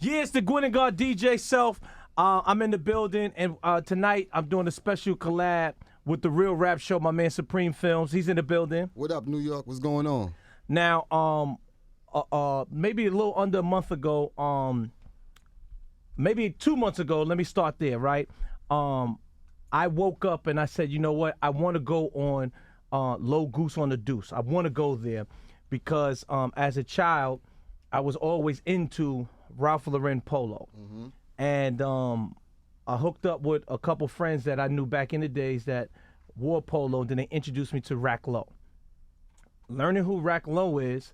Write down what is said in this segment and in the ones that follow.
Yeah, it's the Gwen and God DJ Self. I'm in the building, and tonight I'm doing a special collab with the Real Rap Show. My man Supreme Films, he's in the building. What up, New York? What's going on? Now, maybe a little under a month ago, maybe 2 months ago. Let me start there, right? I woke up and I said, you know what? I want to go on Low Goose on the Deuce. I want to go there because as a child, I was always into Ralph Lauren polo. Mm-hmm. And I hooked up with a couple friends that I knew back in the days that wore polo, and then they introduced me to Rack Low. Learning who Rack Low is,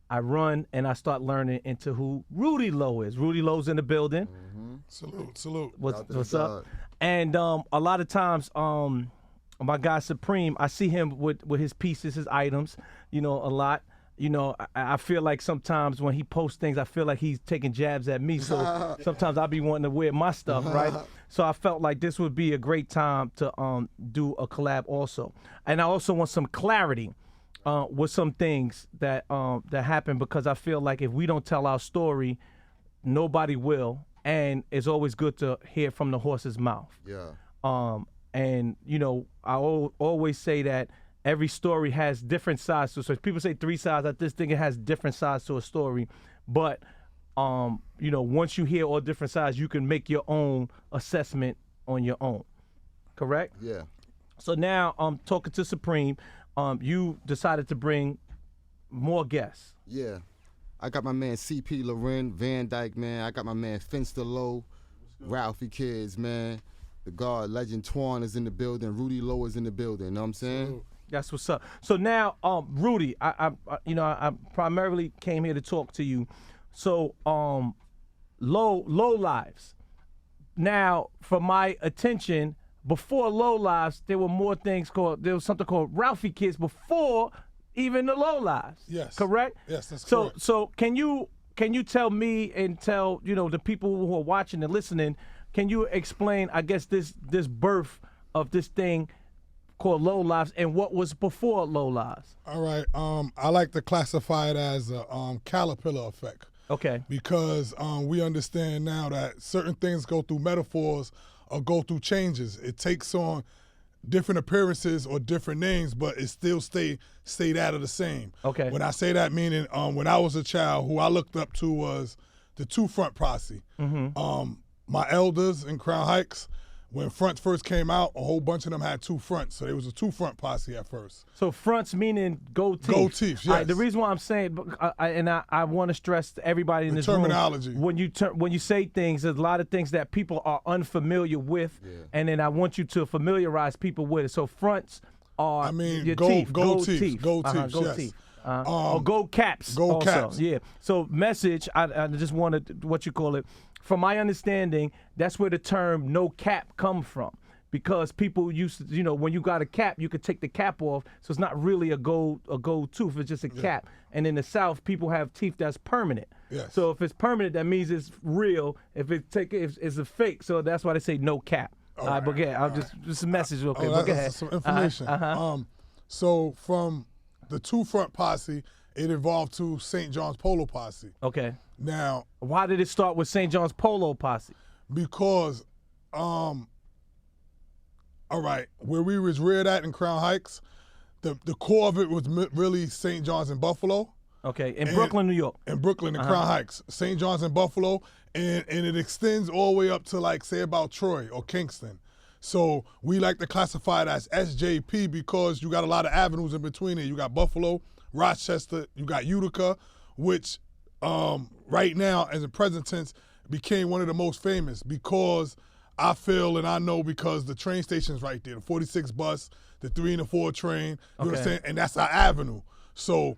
I run and I start learning into who Rudy Lo is. Rudy Lo's in the building. Mm-hmm. Salute. What's up? And a lot of times, my guy Supreme, I see him with his pieces, his items, a lot. I feel like sometimes when he posts things, I feel like he's taking jabs at me. So sometimes I'll be wanting to wear my stuff, right? So I felt like this would be a great time to do a collab also. And I also want some clarity with some things that happen, because I feel like if we don't tell our story, nobody will. And it's always good to hear from the horse's mouth. Yeah. And I always say that every story has different sides to it. So people say 3 sides. I just think it has different sides to a story. But once you hear all different sides, you can make your own assessment on your own. Correct? Yeah. So now I'm talking to Supreme. You decided to bring more guests. Yeah. I got my man CP Loren, Van Dyke, man. I got my man Finster Low, Ralphie Kids, man. The God Legend Twan is in the building. Rudy Lo is in the building. You know what I'm saying? That's what's up. So now, Rudy, I primarily came here to talk to you. So, low lives. Now, for my attention, before Low Lives, there were more things there was something called Ralphie Kids before even the Low Lives. Yes. Correct? Yes, that's correct. So can you tell me and tell, the people who are watching and listening, can you explain, I guess, this birth of this thing called Low Lives and what was before Low Lives? All right. I like to classify it as a caterpillar effect. Okay. Because we understand now that certain things go through metaphors or go through changes. It takes on different appearances or different names, but it still stayed out of the same. Okay. When I say that, meaning when I was a child, who I looked up to was the Two Front Posse. Mm-hmm. My elders in Crown Heights, when fronts first came out, a whole bunch of them had 2 fronts. So there was a 2 front posse at first. So fronts meaning gold teeth. Gold teeth, yes. All right, the reason why I'm saying, I want to stress to everybody in this terminology. room, when you say things, there's a lot of things that people are unfamiliar with, and then I want you to familiarize people with it. So fronts are your teeth. Gold teeth. Gold Yes. teeth. Or gold caps. Gold also. caps. Yeah. So message, I just wanted, what you call it, from my understanding, that's where the term no cap come from. Because people used to, when you got a cap, you could take the cap off, so it's not really a gold tooth, it's just a cap. And in the South, people have teeth that's permanent. Yes. So if it's permanent, that means it's real. If it's a fake, so that's why they say no cap. All right, but yeah, I'll just a message real quick. That's some information. So from the Two Front Posse, it evolved to St. John's Polo Posse. Okay. Now, why did it start with St. John's Polo Posse? Because, all right, where we was reared at in Crown Heights, the core of it was really St. John's and Buffalo. Okay, in Brooklyn, New York. In Brooklyn and Crown Heights, St. John's and Buffalo, and it extends all the way up to, like, say about Troy or Kingston. So we like to classify it as SJP because you got a lot of avenues in between it. You got Buffalo, Rochester, you got Utica, which right now, as a present tense, became one of the most famous because I feel and I know because the train station's right there, the 46 bus, the 3 and the 4 train, you understand? And that's our avenue. So,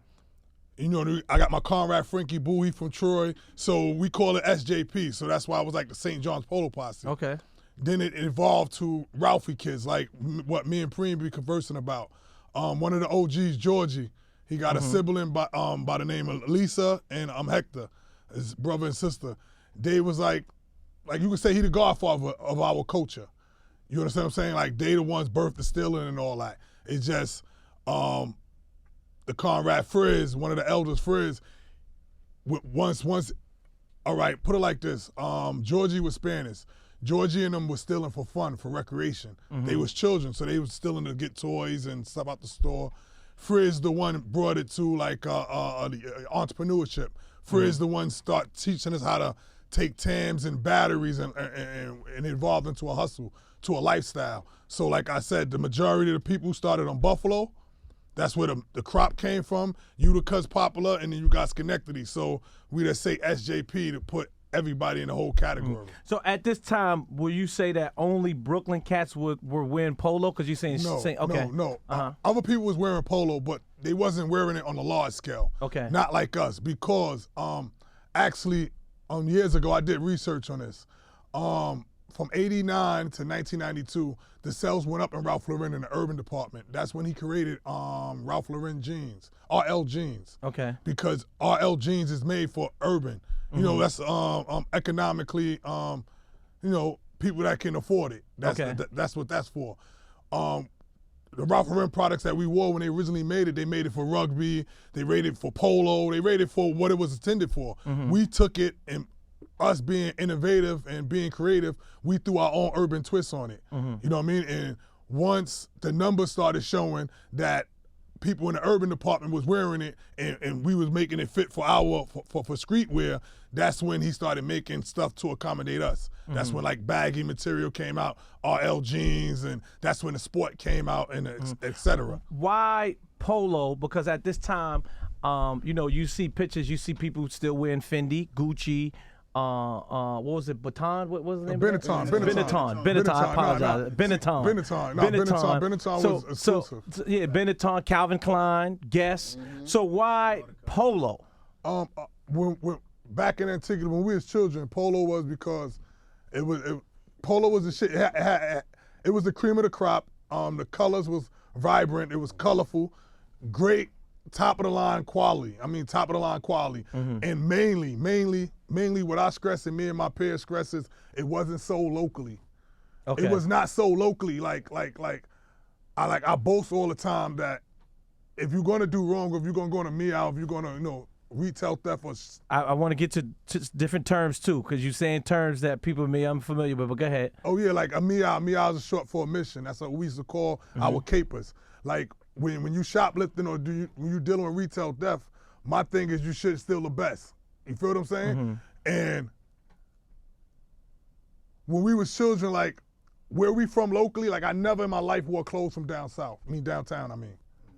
I got my comrade Frankie Bowie from Troy, so we call it SJP. So that's why I was like the St. John's Polo Posse. Okay. Then it evolved to Ralphie Kids, like what me and Preem be conversing about. One of the OGs, Georgie, he got a sibling by the name of Lisa and Hector, his brother and sister. They was like you could say he the godfather of our culture. You understand what I'm saying? Like they the ones birthed the stealing and all that. It's just the comrade Frizz, one of the elders, Frizz, once All right, put it like this. Georgie was Spanish. Georgie and them was stealing for fun, for recreation. They was children, so they was stealing to get toys and stuff out the store. Frizz the one brought it to like the entrepreneurship. Frizz the one start teaching us how to take TAMs and batteries and evolve into a hustle, to a lifestyle. So like I said, the majority of the people who started on Buffalo, that's where the crop came from. Utica's popular, and then you got Schenectady. So we just say SJP to put everybody in the whole category. So at this time, will you say that only Brooklyn cats were wearing polo? Because you're saying okay. No. Other people was wearing polo, but they wasn't wearing it on a large scale. Okay. Not like us, because actually years ago I did research on this. From 89 to 1992, the sales went up in Ralph Lauren in the urban department. That's when he created Ralph Lauren jeans, RL jeans. Okay. Because RL jeans is made for urban. You know, that's economically, you know, people that can afford it. That's what that's for. The Ralph Lauren products that we wore when they originally made it, they made it for rugby, they rated for polo, they rated for what it was intended for. We took it, and us being innovative and being creative, we threw our own urban twist on it. You know what I mean? And once the numbers started showing that people in the urban department was wearing it, and we was making it fit for for streetwear, that's when he started making stuff to accommodate us. That's when like baggy material came out, RL jeans, and that's when the sport came out, and et cetera. Why polo? Because at this time, you know, you see pictures, you see people still wearing Fendi, Gucci, what was it, Baton? What was the name? Benetton. I apologize. Benetton was exclusive. So, yeah, Benetton, Calvin Klein, Guess. So why polo? When back in Antigua, when we was children, polo was because polo was the shit. It was the cream of the crop. The colors was vibrant. It was colorful, great, top of the line quality. I mean, top of the line quality. And mainly what I stress, and me and my peers stress, is it wasn't sold locally. Okay. It was not sold locally. Like I boast all the time that if you're gonna do wrong, or if you're gonna go to Meow, if you're gonna, you know, retail theft, or I want to get to different terms too, because you're saying terms that people may I'm familiar with, but go ahead. Oh yeah, like a Meow is a short for a mission. That's what we used to call our capers. Like when you shoplifting, or when you dealing with retail theft, my thing is you should steal the best. You feel what I'm saying? And when we was children, like where we from locally, like I never in my life wore clothes from down south. Downtown.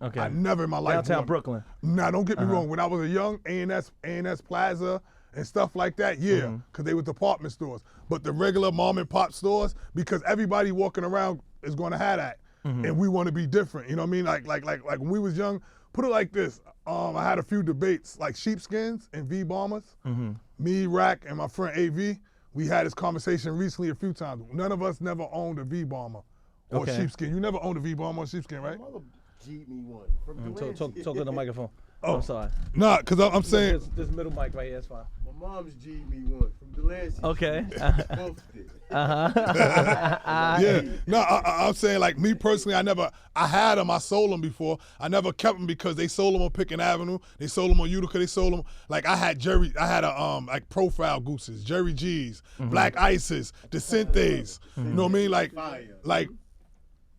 Okay. I never in my life. Downtown Brooklyn. Nah, don't get me wrong. When I was a young A&S Plaza and stuff like that, yeah, because they were department stores. But the regular mom and pop stores, because everybody walking around is going to have that, and we want to be different. You know what I mean? Like when we was young. Put it like this. I had a few debates, like sheepskins and V-bombers. Me, Rack, and my friend AV, we had this conversation recently a few times. None of us never owned a V-bomber or sheepskin. You never owned a V-bomber or sheepskin, right? My mother G'd me one. Talk to the microphone. Oh, I'm sorry. Nah, because I'm saying. This middle mic right here, that's fine. My mom's G'd me one from Delancey. Okay. Both did. Yeah. No, I'm saying, like, me personally, I had them, I sold them before. I never kept them because they sold them on Pickens Avenue. They sold them on Utica. They sold them. Like, I had like profile gooses, Jerry G's, Black Ices, the Synthes. You know what I mean? Like,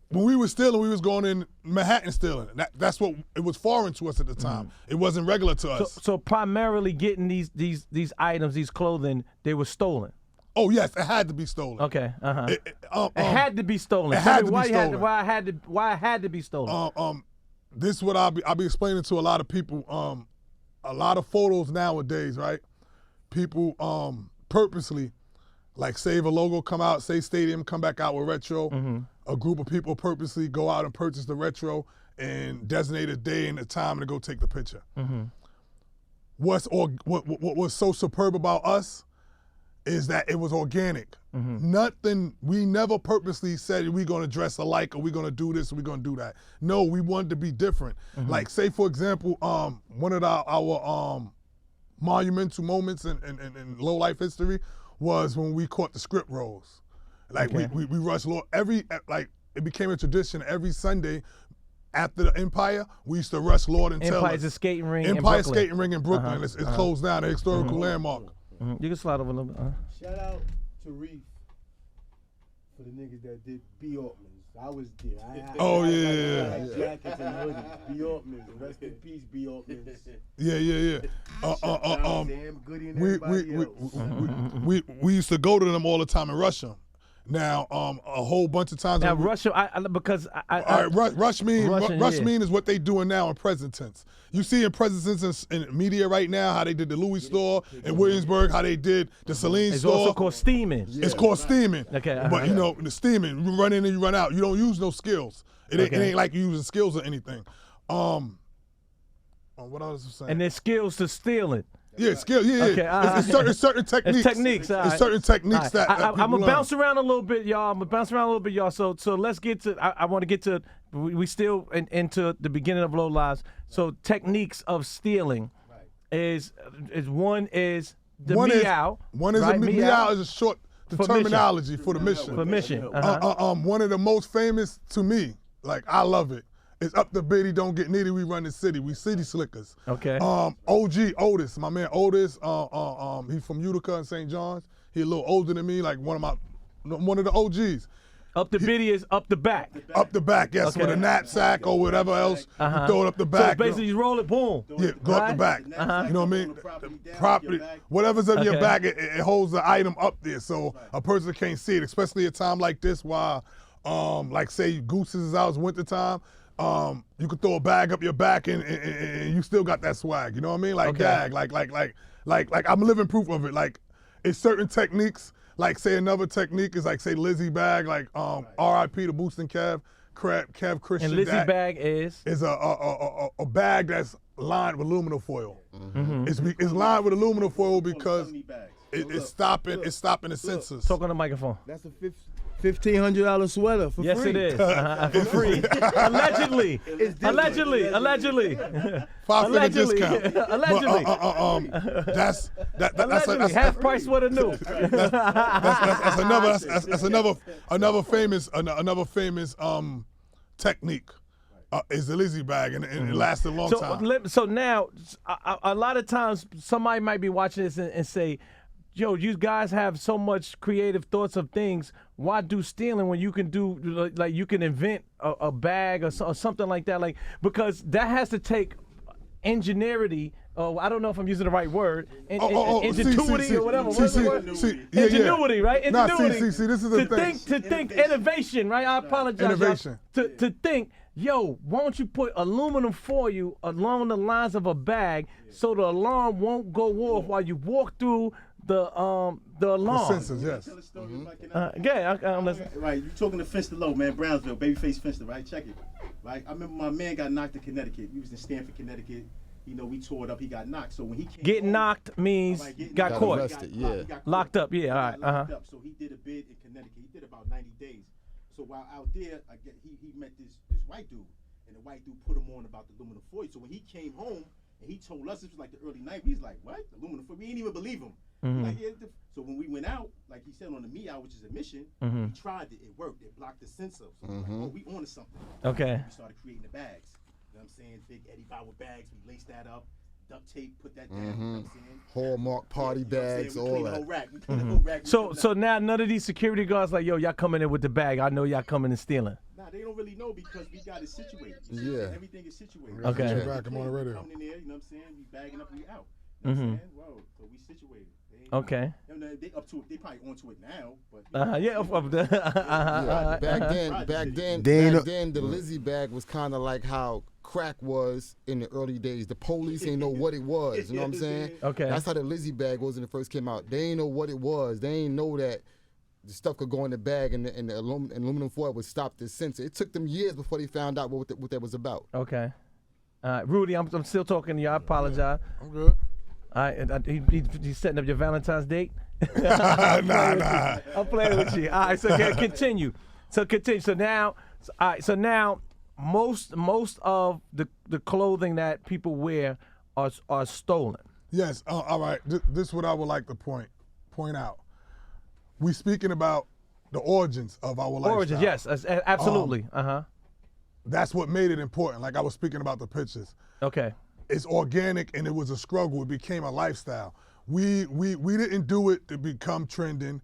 when we were stealing, we was going in Manhattan stealing. That's what it was foreign to us at the time. It wasn't regular to us. So primarily getting these items, these clothing, they were stolen. Oh yes, it had to be stolen. Okay. It had to be stolen. It had to be stolen. Why it had to be stolen? This is what I'll be explaining to a lot of people. A lot of photos nowadays, right? People purposely, like, say if a logo come out, say Stadium come back out with retro. A group of people purposely go out and purchase the retro and designate a day and a time to go take the picture. What was so superb about us is that it was organic. We never purposely said we're gonna dress alike, or we're gonna do this, or we're gonna do that. No, we wanted to be different. Like, say for example, one of our monumental moments in low life history was when we caught the script roles. Like, we rushed Lord it became a tradition every Sunday after the Empire. We used to rush Lord and Taylor. Empire's a skating ring. Empire skating ring in Brooklyn. It's closed down, a historical landmark. You can slide over a little bit. Shout out to Reef for the niggas that did B. Altman's. I was there. Oh, I yeah. had jackets and hoodies. B. Altman's. Rest in peace, B. Altman's. Yeah. Sam Goody and everybody else. We used to go to them all the time and rush them. Now, a whole bunch of times. Now, Russia, because all right, rush mean Russian, mean is what they doing now in present tense. You see in present tense in media right now how they did the Louis store in Williamsburg, how they did the Celine it's store. also called steaming. It's called steaming. Okay, But you know, the steaming, you run in and you run out. You don't use no skills. It ain't like you using skills or anything. What I was saying. And there's skills to stealing. Yeah, skill. Yeah. Okay, It's certain techniques. It's techniques. It's certain techniques that I'm people gonna learn. bounce around a little bit, y'all. So let's get to. I want to get to. We still into the beginning of Low Lives. So techniques of stealing is one is the meow. One is right? a meow is a short terminology for the mission. For mission. One of the most famous to me, like I love it. It's up the biddy, don't get nitty. We run the city. We city slickers. Okay. OG Otis, my man Otis. He's from Utica and St. John's. He a little older than me, like one of the OGs. Up the biddy is up the back. Up the back, yes, Okay. with a knapsack or whatever else. You throw it up the back. So basically, you roll it, boom. Yeah, go up the back. You know what I mean? Property, whatever's in your bag, it holds the item up there, so a person can't see it. Especially at a time like this, while, like say Gooses is out, it's wintertime. You could throw a bag up your back and you still got that swag. You know what I mean? Like gag, like I'm living proof of it. Like it's certain techniques. Like say another technique is like say Lizzie bag, like R.I.P. to Boosting Kev Christian. And Lizzie bag is a bag that's lined with aluminum foil. It's lined with aluminum foil because it's stopping the sensors. Talk on the microphone. That's a $1,500 sweater for Yes, free. it is. For free. Allegedly. Allegedly. 5-figure discount. Allegedly. But, that's Allegedly. Half price what a new. that's another famous technique. Is the Lizzie bag, and it lasted a long time. So now, a lot of times, somebody might be watching this and say, yo, you guys have so much creative thoughts of things. Why do stealing when you can do, like you can invent a bag or something like that? Like, because that has to take ingenuity. I don't know if I'm using the right word. Ingenuity or whatever. What's the word? Ingenuity, right? Ingenuity. See, this is the thing. To think innovation, right? I apologize. Innovation. To think, yo, why don't you put aluminum foil along the lines of a bag so the alarm won't go off while you walk through the alarm. The sensors, yes. Tell a story like in I'm listening. Right, you talking to Finster Low, man, Brownsville, Babyface Finster, right? Check it. Right, I remember my man got knocked in Connecticut. He was in Stamford, Connecticut. You know, we tore it up. He got knocked. So when he came Getting home, knocked means got got caught. arrested, He got caught. Locked up, yeah, all right, Locked up. So he did a bid in Connecticut. He did about 90 days. So while out there, he met this white dude, and the white dude put him on about the aluminum foil. So when he came home and he told us, this was like the early 90s, he's like, what? Aluminum foil? We didn't even believe him. Like, yeah, so when we went out, like he said on the meow, which is a mission, we tried it. It worked. It blocked the sensor. So like, oh, we on to something. Okay. We started creating the bags. You know what I'm saying? Big Eddie Bauer bags. We laced that up. Duct tape, put that down. You know what I'm saying? Hallmark party You know what I'm saying? bags, We all cleaned the that. whole rack. We cleaned the whole rack. We So put it so out. now none of these security guards like, yo, y'all coming in with the bag. I know y'all coming and stealing. Nah, they don't really know because we got it situated. Yeah. Everything is situated. Okay. Get back, I'm on the radio. Coming in there, you know what I'm saying? We bagging up, we out. You know what I'm saying? Whoa, so we situated. They ain't- Okay. You know, they up to it. They probably onto it now, but Yeah. Yeah, back then, the Lizzie bag was kind of like how crack was in the early days. The police ain't know what it was. You know what I'm saying? Okay. That's how the Lizzie bag was when it first came out. They ain't know what it was. They ain't know that the stuff could go in the bag and the aluminum foil would stop the sensor. It took them years before they found out what that was about. Okay. Rudy, I'm still talking to you. I apologize. I'm good. All right, he's setting up your Valentine's date. Nah. I'm playing with you. All right, so continue. So now, all right. So now, most of the clothing that people wear are stolen. Yes. All right. This is what I would like to point out. We speaking about the origins of our lifestyle. Origins, yes, absolutely. That's what made it important. Like I was speaking about the pictures. Okay. It's organic and it was a struggle. It became a lifestyle. we didn't do it to become trending.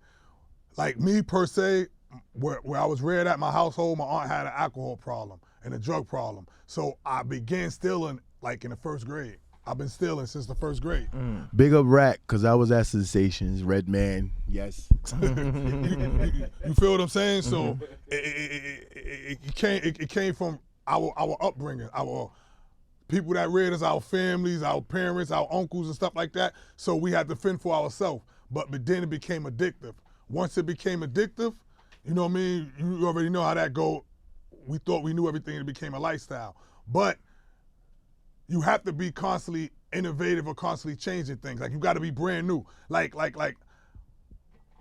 Like me per se, where I was reared at my household, my aunt had an alcohol problem and a drug problem. So I began stealing like in the first grade. I've been stealing since the first grade. Big up Rack, because I was at Sensations, Red Man, yes. You feel what I'm saying? So it came from our upbringing, our people that reared us, our families, our parents, our uncles and stuff like that. So we had to fend for ourselves. But then it became addictive. Once it became addictive, you know what I mean? You already know how that go. We thought we knew everything. It became a lifestyle. But you have to be constantly innovative or constantly changing things. Like you got to be brand new. Like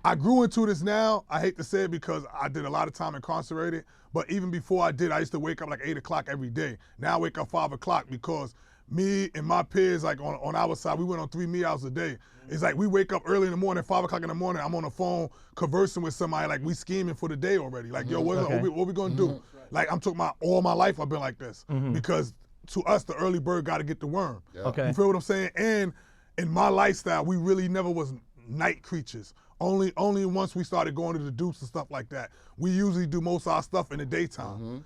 I grew into this now. I hate to say it because I did a lot of time incarcerated. But even before I did, I used to wake up like 8 o'clock every day. Now I wake up 5 o'clock because me and my peers, like on our side, we went on 3 meals a day. It's like we wake up early in the morning, 5 o'clock in the morning, I'm on the phone conversing with somebody, like we scheming for the day already. Like, yo, what we gonna do? Like I'm talking about all my life I've been like this. Because to us, the early bird gotta get the worm. Okay. You feel what I'm saying? And in my lifestyle, we really never was night creatures. Only once we started going to the deuce and stuff like that. We usually do most of our stuff in the daytime.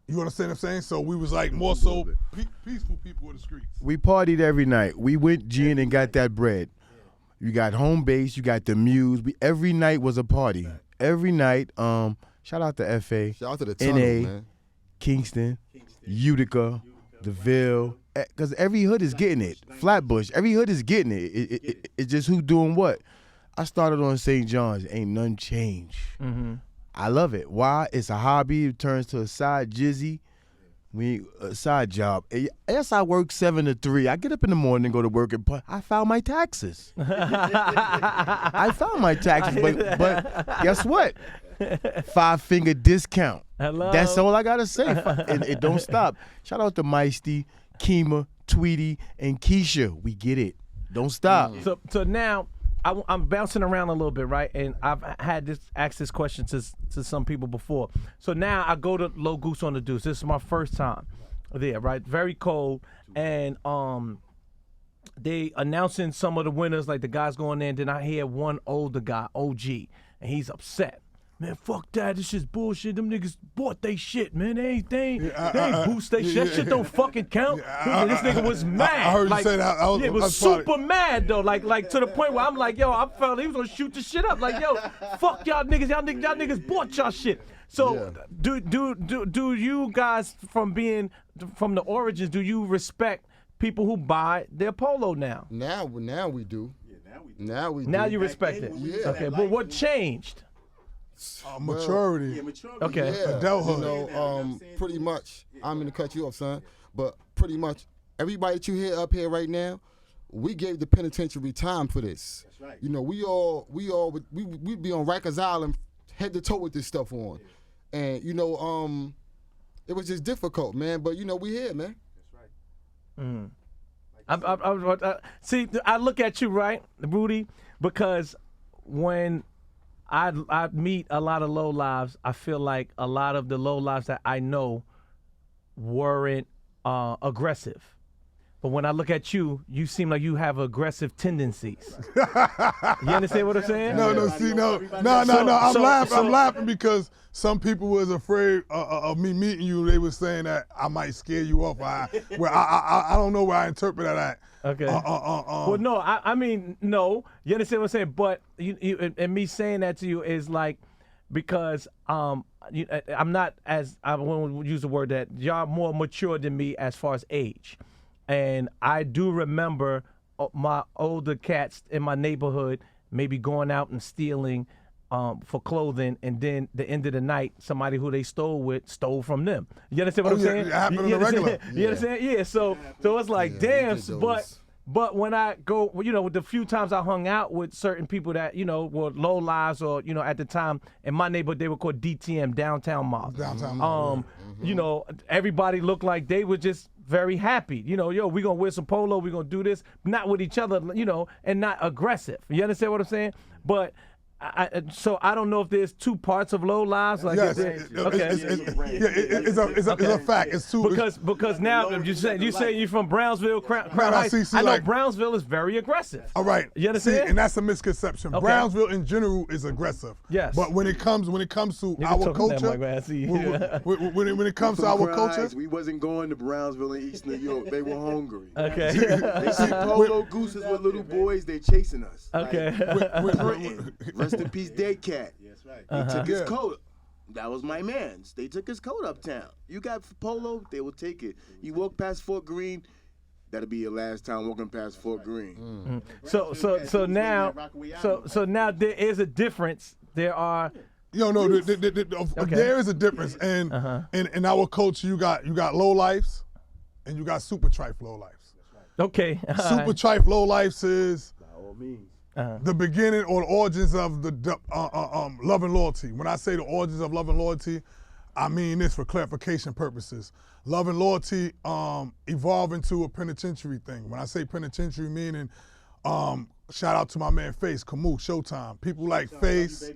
You understand what I'm saying? So we was like more so peaceful people of the streets. We partied every night. We went gin and got that bread. You got home base, you got the Muse. Every night was a party. Every night, shout out to FA, Shout out to the tunnel, NA, man. Kingston, Utica, DeVille, because every hood is getting it. Flatbush, every hood is getting it. It's just who doing what. I started on St. John's. Ain't none changed. I love it. Why? It's a hobby. It turns to a side jizzy. A side job. Yes, I work 7 to 3. I get up in the morning and go to work, and I filed my taxes. I filed my taxes, but guess what? 5-finger discount. Hello. That's all I gotta say. And it don't stop. Shout out to Meisty, Kima, Tweety, and Keisha. We get it. Don't stop. So now I'm bouncing around a little bit, right? And I've had asked this question to some people before. So now I go to Low Goose on the Deuce. This is my first time there, right? Very cold, and they announcing some of the winners, like the guys going in. Then I hear one older guy, OG, and he's upset. Man, fuck that. This shit's bullshit. Them niggas bought they shit, man. They ain't boost they shit. That shit don't fucking count. This nigga was mad. I heard you say that. He was super mad, though. Like to the point where I'm like, yo, I felt he was going to shoot the shit up. Like, yo, fuck y'all niggas. Y'all niggas bought y'all shit. So do you guys, from the origins, do you respect people who buy their polo now? Now we do. Now we do. Now you respect it. Yeah. Okay, but what changed? Maturity. Okay. Yeah, Adulthood. you know, pretty much. I'm gonna cut you off, son. But pretty much everybody that you hear up here right now, we gave the penitentiary time for this. That's right. You know, we'd be on Rikers Island head to toe with this stuff on, and you know, it was just difficult, man. But you know, we here, man. That's right. See, I look at you, right, Rudy, because when I meet a lot of low lives, I feel like a lot of the low lives that I know weren't aggressive. But when I look at you, you seem like you have aggressive tendencies. You understand what I'm saying? No. I'm laughing because some people was afraid of me meeting you. They were saying that I might scare you off. I don't know where I interpret that at. Okay. Well, no, I mean, no. You understand what I'm saying? But and me saying that to you is like, because I'm not as, I won't use the word that, y'all more mature than me as far as age. And I do remember my older cats in my neighborhood maybe going out and stealing for clothing, and then the end of the night, somebody who they stole from them. You understand what I'm saying? It happened on the regular. You understand? Yeah. So it's like, damn. But when I go, you know, with the few times I hung out with certain people that, you know, were low lives, or, you know, at the time in my neighborhood they were called DTM, downtown mob. You know, everybody looked like they were just very happy. You know, yo, we gonna wear some polo, we gonna do this, not with each other, you know, and not aggressive. You understand what I'm saying? But So I don't know if there's two parts of Low Lives. Like, Yes, is there- okay. it's a fact. It's two. Because now you say you're from Brownsville, Crown Heights. see, I know like- Brownsville is very aggressive. All right. You understand? See, and that's a misconception. Okay. Brownsville in general is aggressive. Yes. But when it comes to Nigga our talking that culture, mic, man. I see. when it comes to From our Crown culture, Heights, we wasn't going to Brownsville in East New York. They were hungry. Okay. They see polo gooses with little boys. They chasing us. Okay. Like, Trenton, rest in peace, Dead Cat. That's right. They took his Yeah. coat. That was my man's. They took his coat uptown. You got polo, they will take it. You walk past Fort Greene, that'll be your last time walking past Fort Greene. So now there is a difference. There are. no, there is a difference. And in our culture, you got low lives, and you got super trife low lives. Okay. Super trife low lives is By all means. the beginning or the origins of the love and loyalty. When I say the origins of love and loyalty, I mean this for clarification purposes. Love and loyalty evolved into a penitentiary thing. When I say penitentiary, meaning shout out to my man Face, Camus, Showtime. People like Face,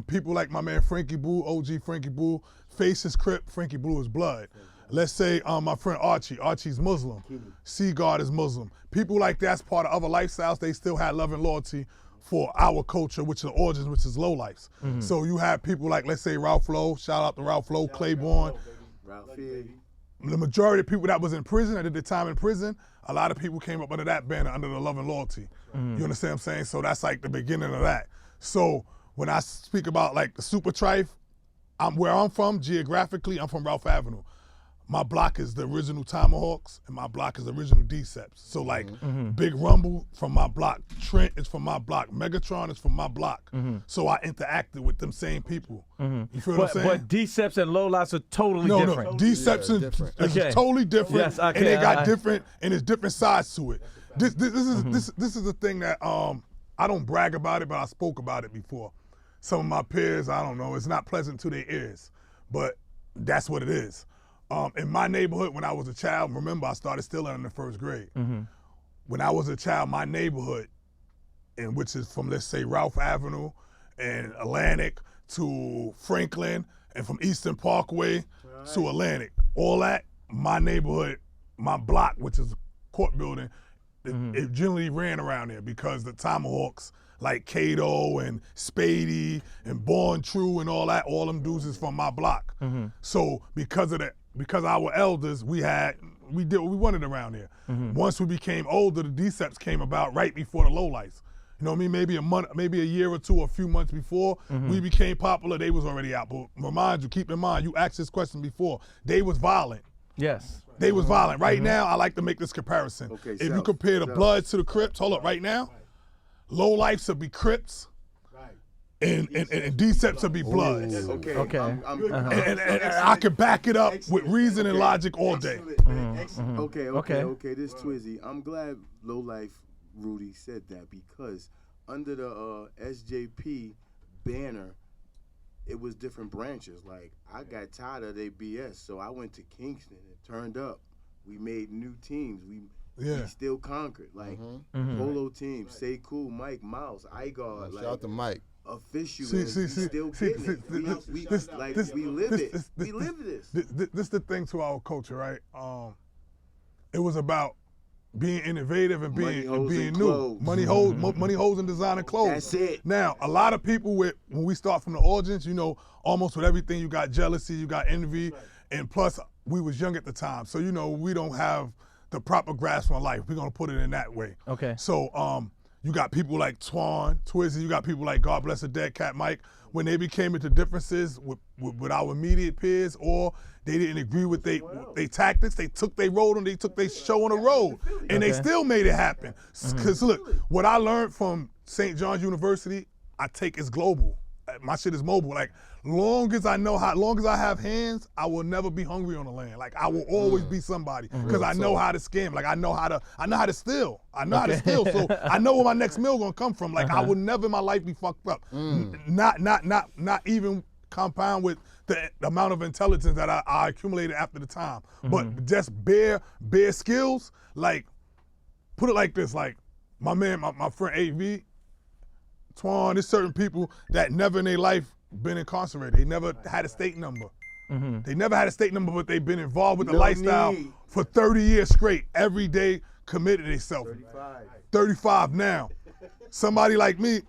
people like my man Frankie Boo, OG Frankie Boo. Face is Crip, Frankie Blue is Blood. Let's say my friend Archie. Archie's Muslim. Seaguard is Muslim. People like that's part of other lifestyles. They still had love and loyalty for our culture, which is the origins, which is low lives. So you have people like, let's say Ralph Lowe. Shout out to Ralph Lowe, Claiborne. Ralphie. The majority of people that was in prison, that did the time in prison, a lot of people came up under that banner, under the love and loyalty. You understand what I'm saying? So that's like the beginning of that. So when I speak about like the super trife, where I'm from, geographically, I'm from Ralph Avenue. My block is the original Tomahawks, and my block is the original Deceps. So like Big Rumble from my block, Trent is from my block, Megatron is from my block. So I interacted with them same people. You feel what I'm saying? But Deceps and Low Lives are totally different. No, Deceps is Okay. totally different, Yes, okay, and they got different, and there's different sides to it. This is the thing that I don't brag about it, but I spoke about it before. Some of my peers, I don't know, it's not pleasant to their ears, but that's what it is. In my neighborhood, when I was a child, remember I started stealing in the first grade. When I was a child, my neighborhood, and which is from, let's say, Ralph Avenue and Atlantic to Franklin, and from Eastern Parkway to Atlantic, all that, my neighborhood, my block, which is a court building, it generally ran around there because the Tomahawks, like Cato and Spady and Born True and all that, all them dudes is from my block. So because of that, because our elders, we wanted around here. Once we became older, the Deceps came about right before the lowlights. You know what I mean? Maybe a month, maybe a year or two, or a few months before we became popular, they was already out. But remind you, keep in mind, you asked this question before, they was violent. Yes. They was violent. Right now, I like to make this comparison. Okay, if you compare the Bloods to the Crips, hold up, right now, low lifes will be Crips, and Deceps will be Bloods. Okay. Okay. And I can back it up with reason and logic all day. Okay, this Twizzy. I'm glad Low Life Rudy said that because under the SJP banner, it was different branches. Like, I got tired of their BS, so I went to Kingston and turned up. We made new teams. We still conquered. Like, polo teams, Say Cool, Mike, Mouse, Igard. Shout out to Mike. Official, we still getting it. We live it. We live this. This is the thing to our culture, right? It was about being innovative and being new. Money holes and designing clothes. That's it. Now, a lot of people when we start from the origins, you know, almost with everything, you got jealousy, you got envy, and plus we was young at the time, so you know we don't have the proper grasp on life. We're gonna put it in that way. Okay. So you got people like Twan, Twizzy, you got people like God Bless the Dead Cat Mike. When they became into differences with our immediate peers, or they didn't agree with they tactics, they took their road and they took their show on the road, and they still made it happen. Because look, what I learned from St. John's University, I take is global. My shit is mobile. Like, long as I have hands, I will never be hungry on the land. Like, I will always be somebody because I know how to scam. Like, I know how to steal. I know how to steal. So I know where my next meal gonna come from. Like, I will never in my life be fucked up. Not even compound with the amount of intelligence that I accumulated after the time. But just bare skills. Like, put it like this. Like, my man, my friend AV. Twan, there's certain people that never in their life been incarcerated. They never had a state number. They never had a state number, but they've been involved with the lifestyle for 30 years straight. Every day committed themselves. 35 now. Somebody like me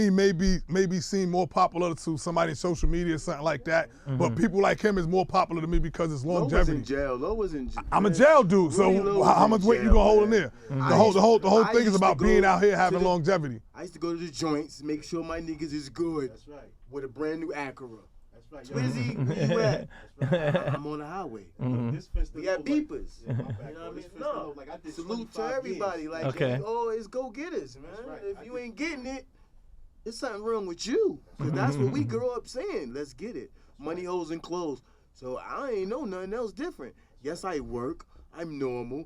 maybe seem more popular to somebody in social media or something like that. But people like him is more popular to me because it's longevity. Lo was in jail. Lo was in jail. I'm a jail dude, so how much weight you gonna hold in there? The whole thing is about being out here having longevity. I used to go to the joints, make sure my niggas is good. That's right. With a brand new Acura. That's right. Twizzy, where you at? I'm on the highway. This fist We got beepers. Yeah, my bad, You know bro. what I This mean? fist No. look like I did Salute to 25 everybody. years. Like, Okay. it's go-getters, man. right. If I you did- ain't getting it, there's something wrong with you. Because that's what we grew up saying. Let's get it. Money, hoes, and clothes. So I ain't know nothing else different. Yes, I work. I'm normal.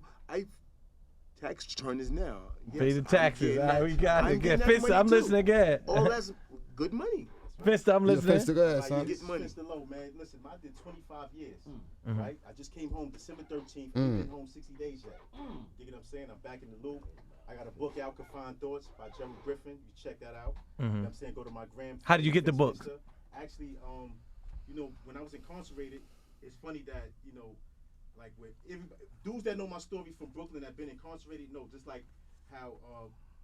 Tax return is now. Yes, Pay the I'm taxes. getting All right, that- we got I'm it. getting that Fist, money I'm too. listening again. All that's good money. Fist, I'm Yeah, listening. Finster, go ahead, Like, son. this Get money. Mr. Low, man. Listen, I did 25 years, Mm-hmm. right? I just came home December 13th. I've been home 60 days yet. You get what I'm saying? I'm back in the loop. I got a book out, Confined Thoughts, by Jerry Griffin. You check that out. You know what I'm saying? Go to my gram. How did you get the book? Actually, you know, when I was incarcerated, it's funny that, you know, like with everybody, dudes that know my story from Brooklyn that been incarcerated know, just like how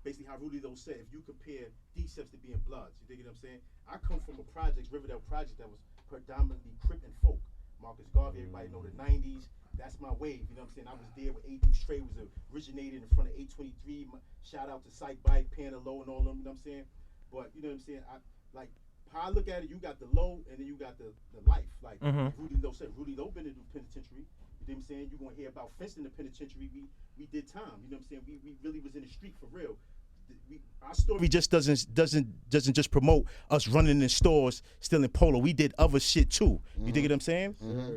basically how Rudy Lo said, if you compare D-Steps to being Bloods, you dig what I'm saying? I come from a project, Riverdale Project, that was predominantly Crip and folk. Marcus Garvey, everybody know the 90s. That's my wave, you know what I'm saying? I was there with A. Stray was originated in front of 823. Shout out to Psych Bike, Panda Low, and all them, you know what I'm saying? But you know what I'm saying? Like how I look at it, you got the low and then you got the life. Like Rudy Lo said, Rudy Lo been in the penitentiary. You know what I'm saying? You're gonna hear about Fist in the penitentiary. We did time. You know what I'm saying? We really was in the street for real. Our story just doesn't just promote us running in stores stealing polo. We did other shit too. You dig what I'm saying?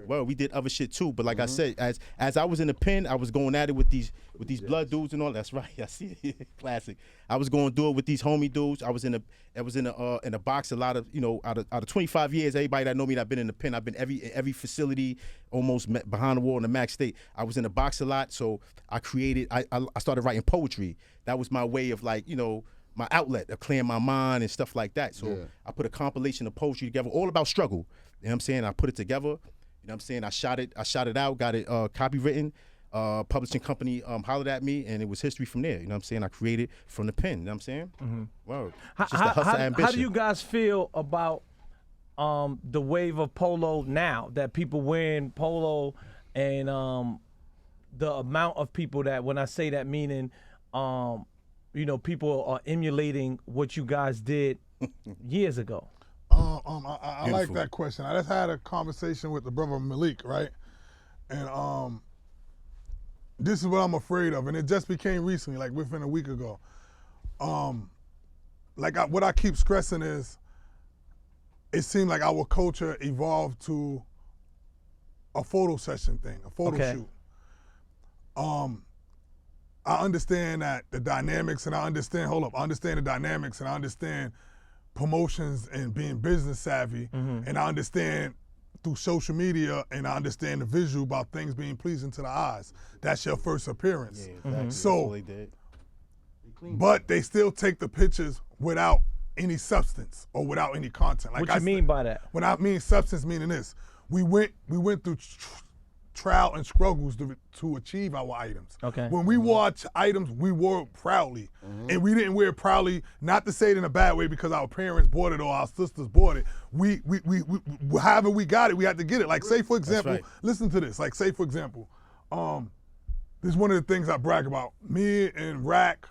Well, we did other shit too. But like I said, as I was in the pen, I was going at it with these blood dudes and all. That's right. I see it. Classic. I was going to do it with these homie dudes. I was in a box. A lot of, you know, out of 25 years, everybody that know me, I've been in the pen. I've been every facility, almost behind the wall in the Max State. I was in the box a lot, so I started writing poetry. That was my way of, like, you know, my outlet of clearing my mind and stuff like that. So I put a compilation of poetry together, all about struggle. You know what I'm saying? I put it together. You know what I'm saying? I shot it out, got it copywritten. Publishing company hollered at me, and it was history from there. You know what I'm saying? I created from the pen. You know what I'm saying? Wow. How do you guys feel about the wave of polo now, that people wearing polo, and the amount of people that, when I say that, meaning you know, people are emulating what you guys did years ago? I like that question. I just had a conversation with the brother Malik, right? And this is what I'm afraid of, and it just became recently, like within a week ago. What I keep stressing is, it seemed like our culture evolved to a photo session thing, a photo shoot. I understand that the dynamics, and I understand the dynamics, and I understand promotions and being business savvy, and I understand through social media, and I understand the visual about things being pleasing to the eyes. That's your first appearance. Yeah, exactly. So, that's what they did. but they still take the pictures without any substance or without any content. Like What you mean by that? When I mean substance, meaning this, we went through trial and struggles to achieve our items. Okay. When we watch items, we wore it proudly, and we didn't wear it proudly. Not to say it in a bad way because our parents bought it or our sisters bought it. We however we got it, we had to get it. Like, say for example, right. listen to this. Like, say for example, this is one of the things I brag about. Me and Rack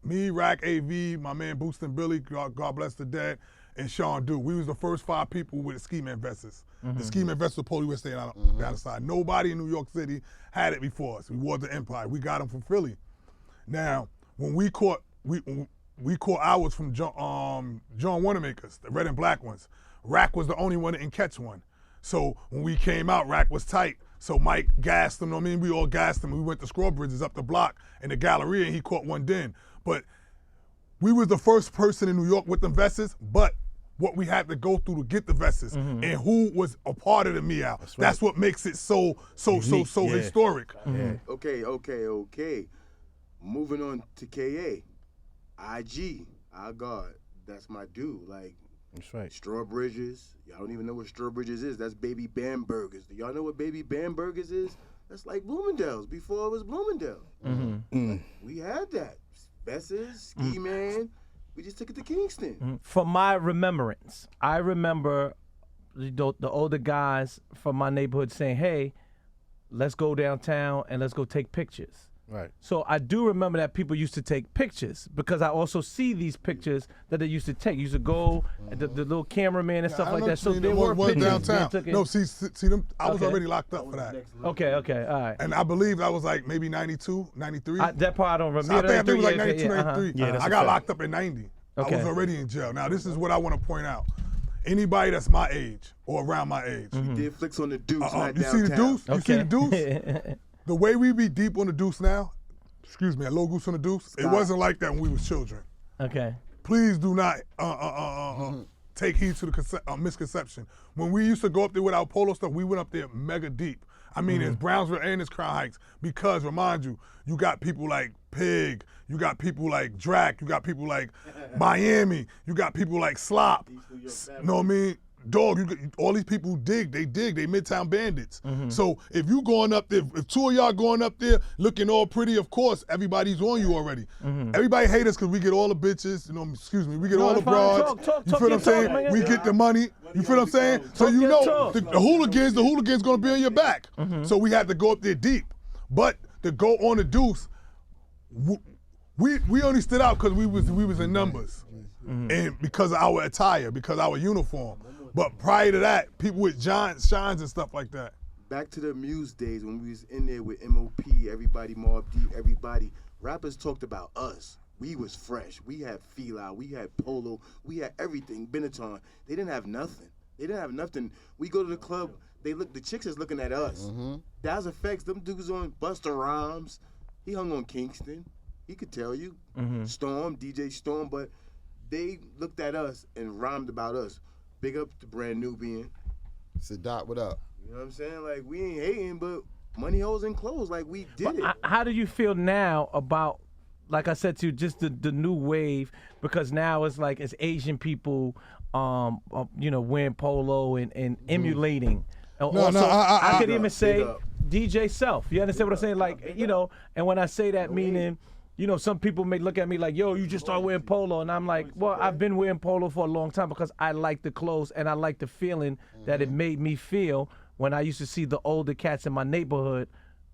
AV, my man Boostin' Billy, God bless the dead, and Sean Duke. We was the first 5 people with ski man vests. The ski man vests were Polo USA down the side. Nobody in New York City had it before us. We wore the Empire. We got them from Philly. Now, when we caught ours from John Wanamaker's, the red and black ones. Rack was the only one that didn't catch one. So when we came out, Rack was tight. So Mike gassed them. I mean, we all gassed him. We went to Screwbridges up the block in the Galleria, and he caught one then. But we was the first person in New York with them vests, but what we had to go through to get the vests and who was a part of the meow. That's what makes it so historic. Okay. Moving on to KA. IG, our God, that's my dude. Like, That's right. Strawbridges. Y'all don't even know what Strawbridges is. That's Baby Bam Burgers. Do y'all know what Baby Bam Burgers is? That's like Bloomingdale's before it was Bloomingdale. We had that. Besses, Ski Man. We just took it to Kingston. From my remembrance, I remember the older guys from my neighborhood saying, "Hey, let's go downtown and let's go take pictures." Right. So I do remember that people used to take pictures because I also see these pictures that they used to take. Used to go, the little cameraman and stuff like that. So there were pictures. downtown. They took it. No, see them. I was Okay. already locked up for that, Okay, all right. and I believe that was like maybe 92, 93. That part I don't remember. I think it was like 92, yeah, 93. Yeah, that's I a got fact. locked up in 90. Okay. I was already in jail. Now, this is what I want to point out. Anybody that's my age or around my age, Did flicks on the Deuce, not you downtown. see the Deuce? You see the Okay. Deuce? The way we be deep on the Deuce now, excuse me, a low goose on the Deuce, it wasn't like that when we was children. Okay. Please do not take heed to the misconception. When we used to go up there with our polo stuff, we went up there mega deep. I mean, it's Brownsville and it's Crown Heights because, remind you, you got people like Pig, you got people like Drac, you got people like Miami, you got people like Slop. You know what I mean? Dog, all these people they Midtown Bandits. So if you going up there, if two of y'all going up there looking all pretty, of course, everybody's on you already. Everybody hate us because we get all the bitches, excuse me, we get all the it's fine. broads. Talk You feel what I'm saying? man. We get the money. You feel what I'm saying? So you your know talk. the hooligans gonna be on your back. So we had to go up there deep. But to go on the Deuce, we only stood out because we was in numbers. And because of our attire, because of our uniform. But prior to that, people with giant shines and stuff like that. Back to the Muse days when we was in there with MOP, everybody, Mobb Deep, everybody. Rappers talked about us. We was fresh. We had Fila, we had Polo, we had everything. Benetton. They didn't have nothing. They didn't have nothing. We go to the club, the chicks is looking at us. That's effects. Them dudes on Busta Rhymes. He hung on Kingston. He could tell you. Storm, DJ Storm, but they looked at us and rhymed about us. Big up to Brand Nubian. Sadat, what up? You know what I'm saying? Like, we ain't hating, but money, hoes, and clothes. Like, we did it. How do you feel now about, like I said to you, just the new wave? Because now it's like it's Asian people, wearing polo and emulating. I could even say DJ Self. You understand what I'm saying? Like, and when I say that, meaning, some people may look at me like, yo, you just started wearing polo. And I'm like, well, I've been wearing polo for a long time because I like the clothes and I like the feeling that it made me feel when I used to see the older cats in my neighborhood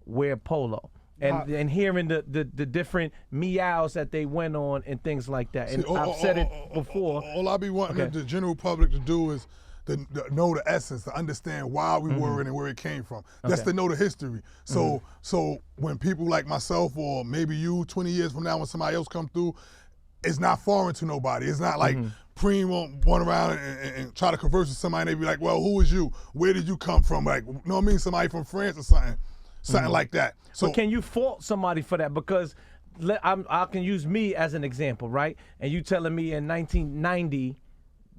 wear polo. And hearing the different meows that they went on and things like that. And I've said it before. All I be wanting the general public to do is to know the essence, to understand why we were in and where it came from. That's to know the history. So when people like myself or maybe you 20 years from now when somebody else come through, it's not foreign to nobody. It's not like Preem won't run around and try to converse with somebody and they be like, well, who is you? Where did you come from? Like, you know what I mean? Somebody from France or something like that. So but can you fault somebody for that? Because I can use me as an example, right? And you telling me in 1990,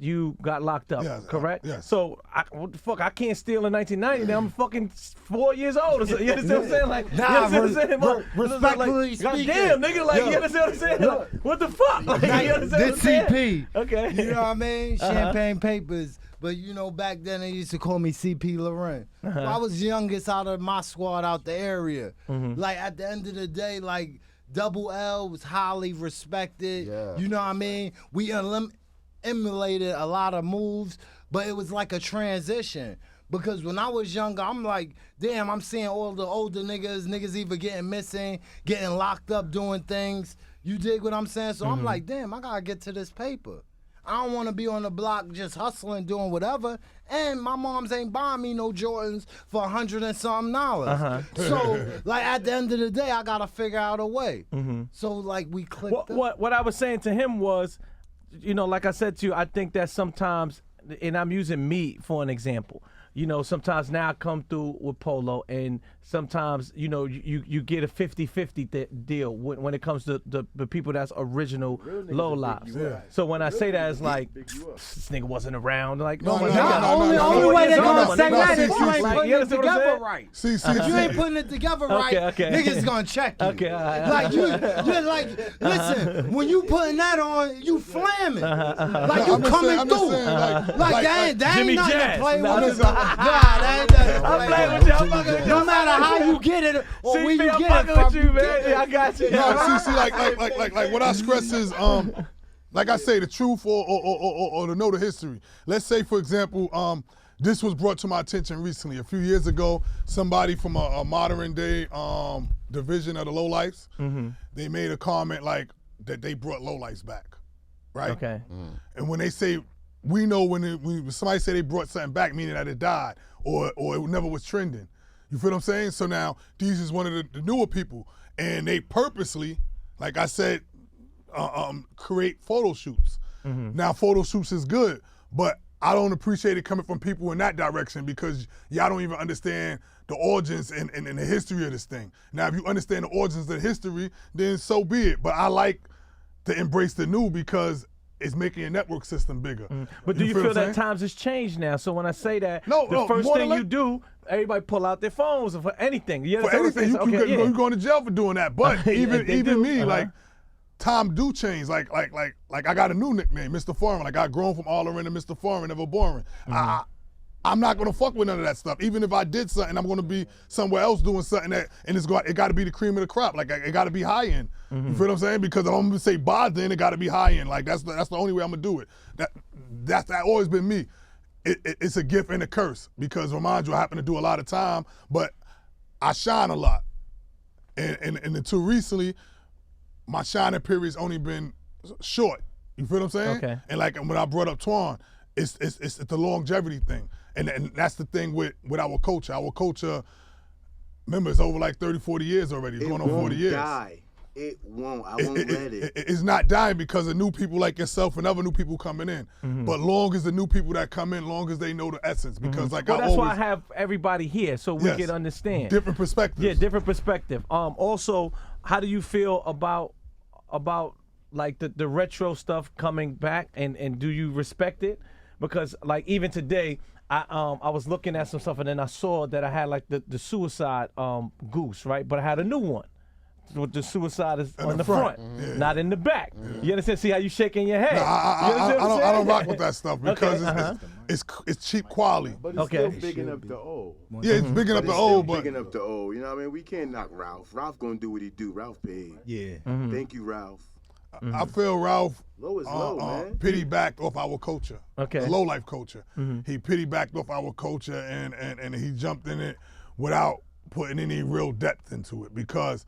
you got locked up, correct? Yes. So, what the fuck? I can't steal in 1990. Now I'm fucking 4 years old. So, you understand what I'm saying? Like, Nah, you understand what I'm saying? respectfully speaking. Goddamn, nigga, like, you understand what I'm saying? Like, what the fuck? Like, you understand what I'm saying? CP. Okay. You know what I mean? Champagne Papers. But back then they used to call me CP Loren. I was youngest out of my squad out the area. Like at the end of the day, like Double L was highly respected. Yeah. You know what I mean? We emulated a lot of moves, but it was like a transition. Because when I was younger, I'm like, damn, I'm seeing all the older niggas either getting missing, getting locked up, doing things. You dig what I'm saying? So I'm like, damn, I gotta get to this paper. I don't want to be on the block just hustling, doing whatever. And my moms ain't buying me no Jordans for $100 and something. So, like, at the end of the day, I got to figure out a way. So, like, we clicked up. What I was saying to him was, like I said to you, I think that sometimes, and I'm using me for an example, you know, sometimes now I come through with Polo, and sometimes, you know, you get a 50-50 deal when it comes to the people that's original low lives. Yeah. So when I say that, it's like, this nigga wasn't around. Like, No, my no, nigga. no, no, Only no, way they no, gonna no, say no, that see, is you see, ain't see. putting You it understand what I'm together saying? right. See, If you ain't putting it together right, Okay. niggas gonna check you. Okay, all right. Like you're like, listen, when you putting that on, you flamming. Like you I'm just coming saying, through. like, that Jimmy ain't nothing Jazz. to play No, with. listen. That ain't nothing to I'm play playing with. with you. I'm fucking with you. No matter how you get it or See, where you man, I'm get it fucking from, with you, man. I got you. No, see, like I say, the truth or to know the history. Let's say, for example, this was brought to my attention recently. A few years ago, somebody from a modern day division of the lowlifes, they made a comment like that they brought lowlifes back, right? Okay. And when they say, we know when somebody say they brought something back, meaning that it died or it never was trending. You feel what I'm saying? So now these is one of the newer people, and they purposely, like I said, create photo shoots. Now photo shoots is good, but I don't appreciate it coming from people in that direction because y'all don't even understand the origins and the history of this thing. Now if you understand the origins of the history, then so be it. But I like to embrace the new because it's making your network system bigger. But do you feel what I'm that saying? times has changed now? So when I say that, No, the first more thing than you do, everybody pull out their phones for anything. You For understand what I'm anything, saying? you Okay, you going to jail for doing that. But Yeah, even they do. me, like time do change. Like I got a new nickname, Mr. Foreign. I got grown from all around to Mr. Foreign, never boring. I'm not gonna fuck with none of that stuff. Even if I did something, I'm gonna be somewhere else doing something that, and it got to be the cream of the crop. Like it got to be high end. You feel what I'm saying? Because if I'm gonna say bod, then it got to be high end. Like that's the only way I'm gonna do it. That's always been me. It's a gift and a curse because remind you, I happen to do a lot of time, but I shine a lot. And until recently, my shining period's only been short. You feel what I'm saying? Okay. And like when I brought up Twan, it's the longevity thing. And that's the thing with our culture. Our culture, remember, it's over like 30, 40 years already. It's going on 40 years. Die. It won't. I won't let it. It's not dying because of new people like yourself and other new people coming in. But long as the new people that come in, long as they know the essence. Because like Well, I that's always, why I have everybody here so we Yes. can understand. different perspectives. Yeah, different perspective. Also, how do you feel about like the retro stuff coming back, and do you respect it? Because like even today, I was looking at some stuff and then I saw that I had like the suicide goose, right? But I had a new one. With the suicide is on the front, not in the back. You understand? See how you shaking your head? No, You understand what I'm I don't saying? rock with that stuff because it's cheap quality. But it's Okay. still big enough to old. Yeah, it's big enough It's to still old, but big enough to old. You know what I mean? We can't knock Ralph. Ralph gonna do what he do. Ralph paid. Yeah. Thank you, Ralph. I feel Ralph Low is low, man. pity backed off our culture. Okay. The low life culture. He pity backed off our culture and he jumped in it without putting any real depth into it because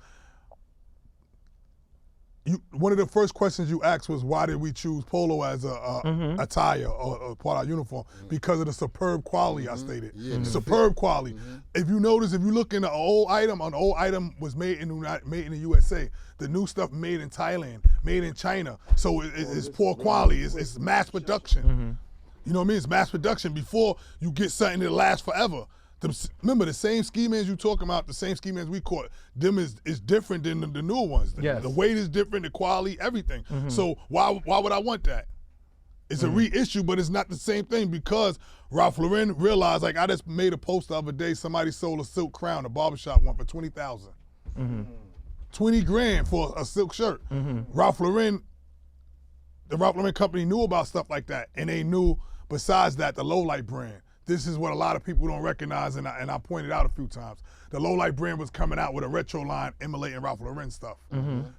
one of the first questions you asked was why did we choose polo as a attire or part of our uniform? Because of the superb quality I stated. Yeah, Superb quality. If you notice, if you look in an old item was made in the USA. The new stuff made in Thailand, made in China. So it's poor quality. It's mass production. You know what I mean? It's mass production before you get something that lasts forever. Remember, the same ski mans you talking about, the same ski mans we caught, them is different than the newer ones. Yes. The weight is different, the quality, everything. So why would I want that? It's a reissue, but it's not the same thing because Ralph Lauren realized, like I just made a post the other day, somebody sold a silk crown, a barbershop one for $20,000. 20 grand for a silk shirt. Ralph Lauren, the Ralph Lauren company knew about stuff like that, and they knew, besides that, the Lowlight brand. This is what a lot of people don't recognize, and I pointed out a few times. The Lowlight brand was coming out with a retro line emulating Ralph Lauren stuff.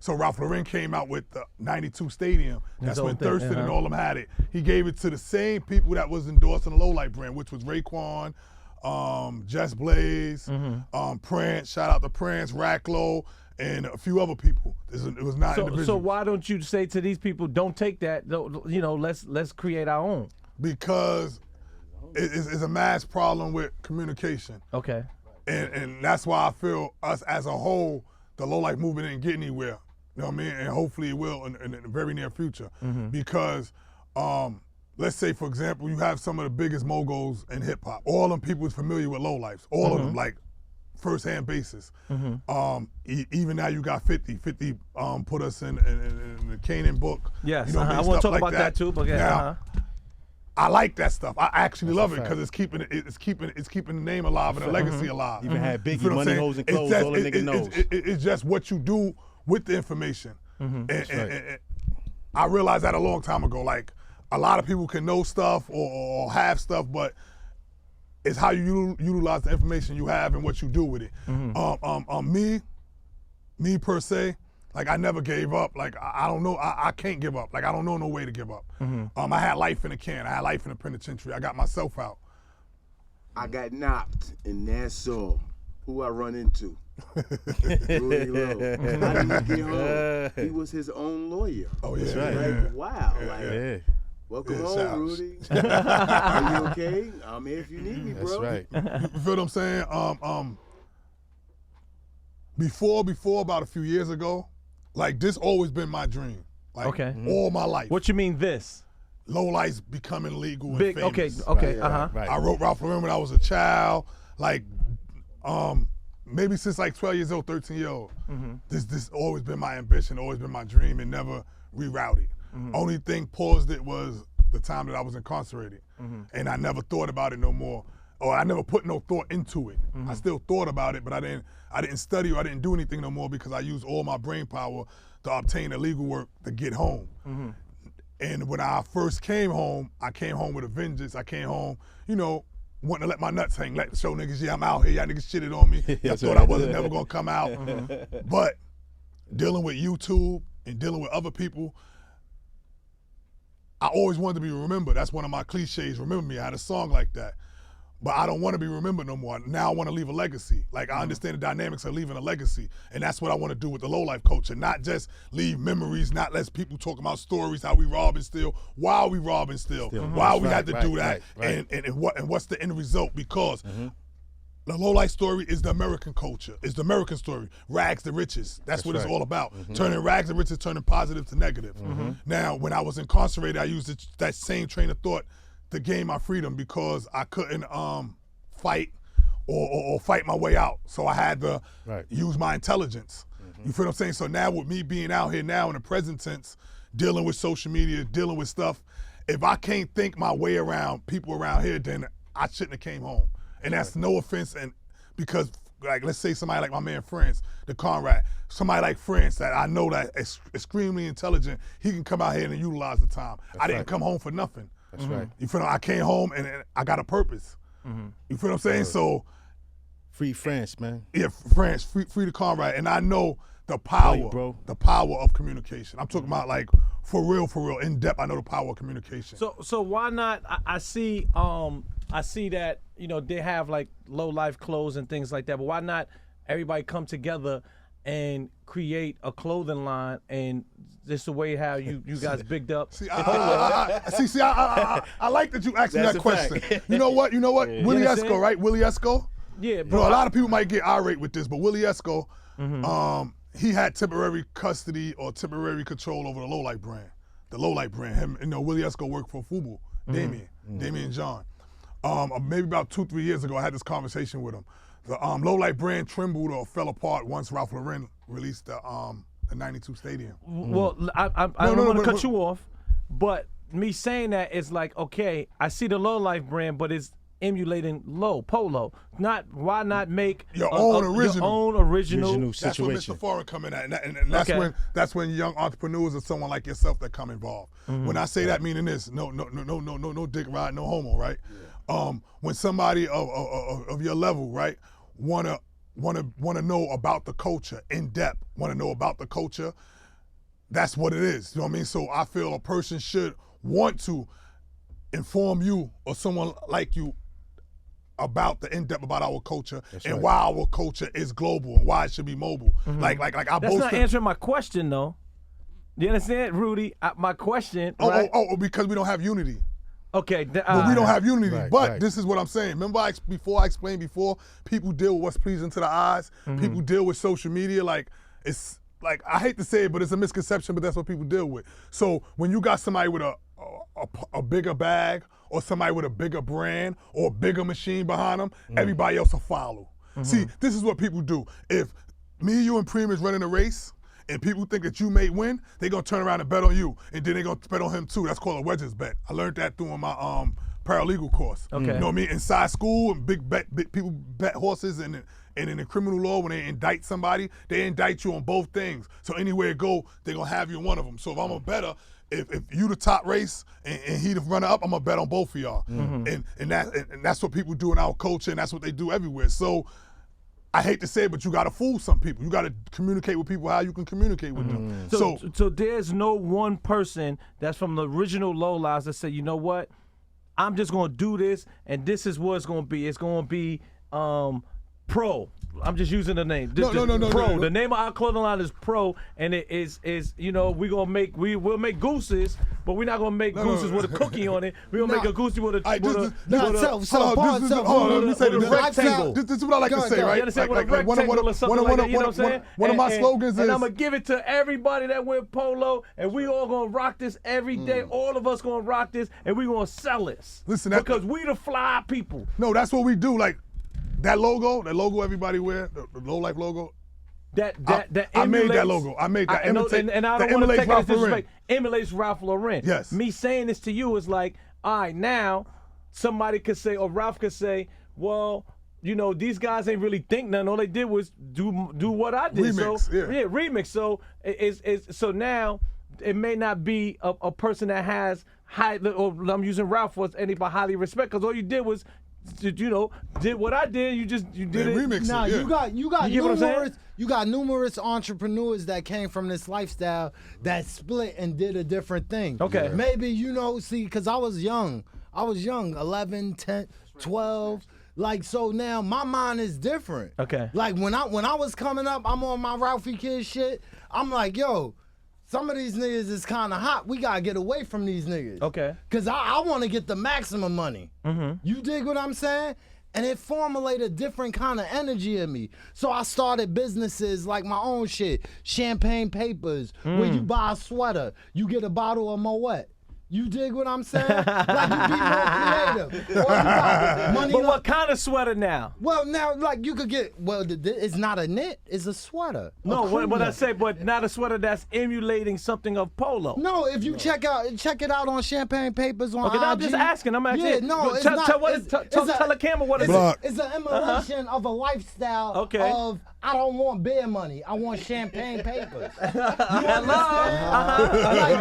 So Ralph Lauren came out with the 92 Stadium. That's when old thing, Thurston and all them had it. He gave it to the same people that was endorsing the Lowlight brand, which was Raekwon, Jess Blaze, Prance, shout out to Prance, Racklow, and a few other people. It was not individuals. So why don't you say to these people, don't take that, you know, let's create our own? Because it's a mass problem with communication. Okay. And that's why I feel us as a whole, the low life movement ain't getting anywhere. You know what I mean? And hopefully it will in the very near future. Because let's say, for example, you have some of the biggest moguls in hip hop. All them people is familiar with Low Lifes. All of them, like first-hand basis. Even now you got 50. 50 put us in the Canaan book. Yes, you know what I mean? want to Stuff talk like about that too. But yeah, Now, I like that stuff. I actually love it fact. because it's keeping the name alive and the legacy alive. Even had You Biggie, feel what I'm money, saying? hoes, and It's clothes, just- all the nigga knows. It's just what you do with the information. And I realized that a long time ago. Like, a lot of people can know stuff or have stuff, but it's how you utilize the information you have and what you do with it. Me per se, like, I never gave up. Like, I don't know, I can't give up. Like, I don't know no way to give up. I had life in a can. I had life in the penitentiary. I got myself out. I got knocked in Nassau. Who I run into? Rudy Lo. How did he get home? He was his own lawyer. Oh, yeah. That's right. yeah. Like, wow. Like, Yeah, welcome Yeah, home, shouts. Rudy. Are you okay? I'm here if you need me, that's bro. right. You feel what I'm saying? Before about a few years ago, like, this always been my dream. Like, Okay. all my life. what you mean this? Low lights becoming legal and Big. famous. Okay. Right. I wrote Ralph Lauren when I was a child, like, maybe since like 12 years old, 13-year-old. This always been my ambition, always been my dream, and never rerouted. Only thing paused it was the time that I was incarcerated, and I never thought about it no more, or I never put no thought into it. I still thought about it, but I didn't study or I didn't do anything no more because I used all my brain power to obtain the legal work to get home. And when I first came home, I came home with a vengeance. I came home, you know, wanting to let my nuts hang, like to show niggas, yeah, I'm out here. Y'all niggas shitted on me. Y'all thought I wasn't never gonna come out. But dealing with YouTube and dealing with other people, I always wanted to be remembered. That's one of my cliches, remember me. I had a song like that. But I don't want to be remembered no more. Now I want to leave a legacy. Like, I understand the dynamics of leaving a legacy. And that's what I want to do with the low life culture. Not just leave memories, not let people talk about stories, how we rob and steal, why we rob and steal, why we had to do that, and what's the end result. Because the low life story is the American culture. It's the American story. Rags to riches. That's what it's all about. Turning rags to riches, turning positive to negative. Now, when I was incarcerated, I used that same train of thought to gain my freedom because I couldn't fight or fight my way out. So I had to use my intelligence. You feel what I'm saying? So now with me being out here now in the present tense, dealing with social media, dealing with stuff, if I can't think my way around people around here, then I shouldn't have came home. And that's no offense, and because, like, let's say somebody like my man France, the Conrad, somebody like France that I know that is extremely intelligent, he can come out here and utilize the time. I didn't come home for nothing. That's right. You feel me? I came home and I got a purpose. You feel what I'm saying? So, Free France, man. yeah, France, free the Conrad, and I know the power, Right, bro. the power of communication. I'm talking about, like, for real, in depth. I know the power of communication. So why not? I see that, you know, they have like low life clothes and things like that, but why not everybody come together and create a clothing line, and this the way how you guys bigged up. See, I like that you asked me That's that a question. fact. You know what? Willie You understand? Esco, right? Willie Esco. Yeah, You bro. know, a lot of people might get irate with this, but Willie Esco, he had temporary custody or temporary control over the Low Light brand. The Low Light brand. Him, you know, Willie Esco worked for Fubu, Damien John. Maybe about 2-3 years ago, I had this conversation with him. The Low Light brand trembled or fell apart once Ralph Lauren released the 92 Stadium. Well, I don't want to cut you off, but me saying that is like, okay, I see the Low Life brand, but it's emulating Polo. Why not make Your own original Original That's where situation. Mr. Foreign come in at, and that's when young entrepreneurs or someone like yourself that come involved. When I say that, meaning this, no dick ride, no homo, right? When somebody of your level, right, wanna know about the culture in depth, wanna know about the culture, that's what it is. You know what I mean? So I feel a person should want to inform you or someone like you about the in-depth about our culture and why our culture is global and why it should be mobile. Like I That's boast. not answering my question, though. You understand, Rudy? My question. Right? Because we don't have unity. Okay. But we don't have unity. Right, but right. this is what I'm saying. Remember I explained before, people deal with what's pleasing to the eyes. People deal with social media like it's like, I hate to say it, but it's a misconception, but that's what people deal with. So when you got somebody with a a bigger bag or somebody with a bigger brand or a bigger machine behind them, everybody else will follow. See, this is what people do. If me, you, and Preem is running a race, and people think that you may win, they gonna turn around and bet on you, and then they gonna bet on him too. That's called a wedges bet. I learned that through my paralegal course. Okay. You know what I mean? Inside school, and big people bet horses, and in the criminal law, when they indict somebody, they indict you on both things. So anywhere it go, they gonna have you in one of them. So if I'm a better, if you the top race and he the runner up, I'm gonna bet on both of y'all. And that's what people do in our culture, and that's what they do everywhere. So I hate to say it, but you gotta fool some people. You gotta communicate with people how you can communicate with them. So there's no one person that's from the original Low Lives that say, you know what, I'm just gonna do this, and this is what it's gonna be. It's gonna be Pro. I'm just using the name. No. Pro. The name of our clothing line is Pro, and it is we'll make gooses, but we're not gonna make gooses with a cookie on it. We're gonna make a goosey with a rectangle. This is what I like to say, right? You understand what a rectangle or something like that, you know what I'm saying? One of my slogans is, and I'm gonna give it to everybody that went polo, and we all gonna rock this every day. All of us gonna rock this, and we gonna sell this. Listen, because we the fly people. No, that's what we do. Like that logo everybody wear, the Low Life logo. I made that logo. I made that. And I don't want to take it as disrespect. Emulates Ralph Lauren. Yes. Me saying this to you is like, all right, now somebody could say, or Ralph could say, well, these guys ain't really think nothing. All they did was do what I did. Remix, remix. So so now it may not be a person that has high, or I'm using Ralph for anybody highly respect, because all you did was, did what I did. You did it. Remix. Nah, it, yeah. you got You get what I'm saying? you got numerous entrepreneurs that came from this lifestyle that split and did a different thing. Okay. Yeah. Maybe, see, because I was young, 11, 10, 12. Like, so now my mind is different. Okay. Like, when I was coming up, I'm on my Ralphie Kid shit. I'm like, yo, some of these niggas is kind of hot. We got to get away from these niggas. Okay. Because I want to get the maximum money. Mm-hmm. You dig what I'm saying? And it formulated a different kind of energy in me. So I started businesses like my own shit. Champagne Papers, where you buy a sweater, you get a bottle of Moet. You dig what I'm saying? Like, you be more creative. Or you got money. But what kind of sweater now? Well, now, like, you could get, it's not a knit, it's a sweater. No, what I say, but not a sweater that's emulating something of polo. No, if you check it out on Champagne Papers on Okay, IG. I'm just asking. Yeah, no, it's not. Tell the camera what it is. It's an emulation of a lifestyle of, I don't want beer money. I want champagne papers. Like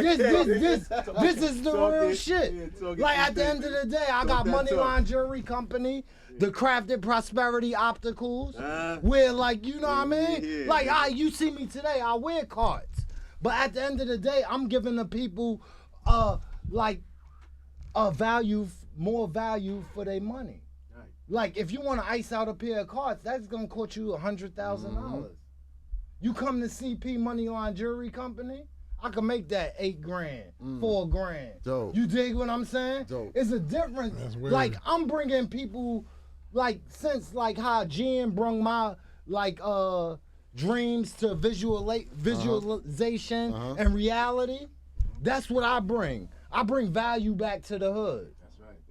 this is the real shit. Like, at the end of the day, I got Moneyline Jewelry Company, the Crafted Prosperity Opticals, where, like, you know what I mean? Like, you see me today, I wear cards. But at the end of the day, I'm giving the people more value for their money. Like, if you want to ice out a pair of cards, that's gonna cost you $100,000. You come to CP Moneyline Jewelry Company, I can make that $8 grand, $4 grand. Dope. You dig what I'm saying? Dope. It's a difference. That's weird. Like, I'm bringing people, like, since like how Jen brung my dreams to visualization and reality. That's what I bring. I bring value back to the hood.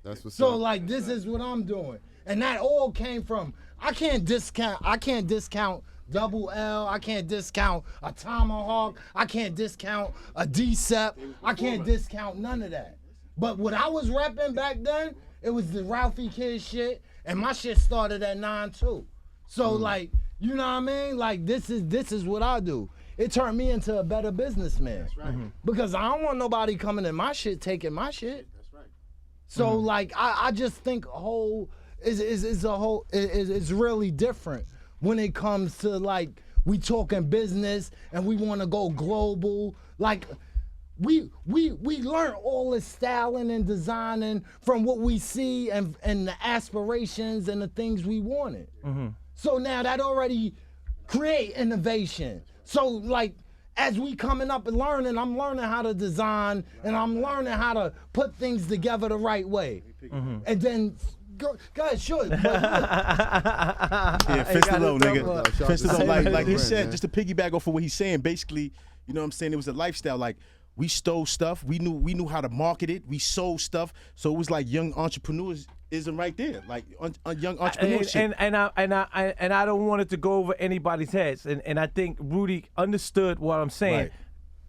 That's what's So up. like, this is what I'm doing. And that all came from, I can't discount Double L, I can't discount a Tomahawk, I can't discount a D-Sep, I can't discount none of that. But what I was repping back then, it was the Ralphie Kid shit, and my shit started at 9 too. So like, you know what I mean? Like, this is what I do. It turned me into a better businessman. That's right. Because I don't want nobody coming in my shit, taking my shit. That's right. So like, I just think it's really different when it comes to, like, we talking business and we want to go global. Like, we learn all this styling and designing from what we see and the aspirations and the things we wanted. So now that already create innovation. So like, as we coming up and learning, I'm learning how to design and I'm learning how to put things together the right way. And then go ahead, sure. Yeah, fist the low, nigga. Fist the low. Like he said, just to piggyback off of what he's saying, basically, you know what I'm saying, it was a lifestyle. Like, We stole stuff. We knew how to market it. We sold stuff. So it was like young entrepreneurism right there, like young entrepreneurship. And I don't want it to go over anybody's heads. And I think Rudy understood what I'm saying. Right.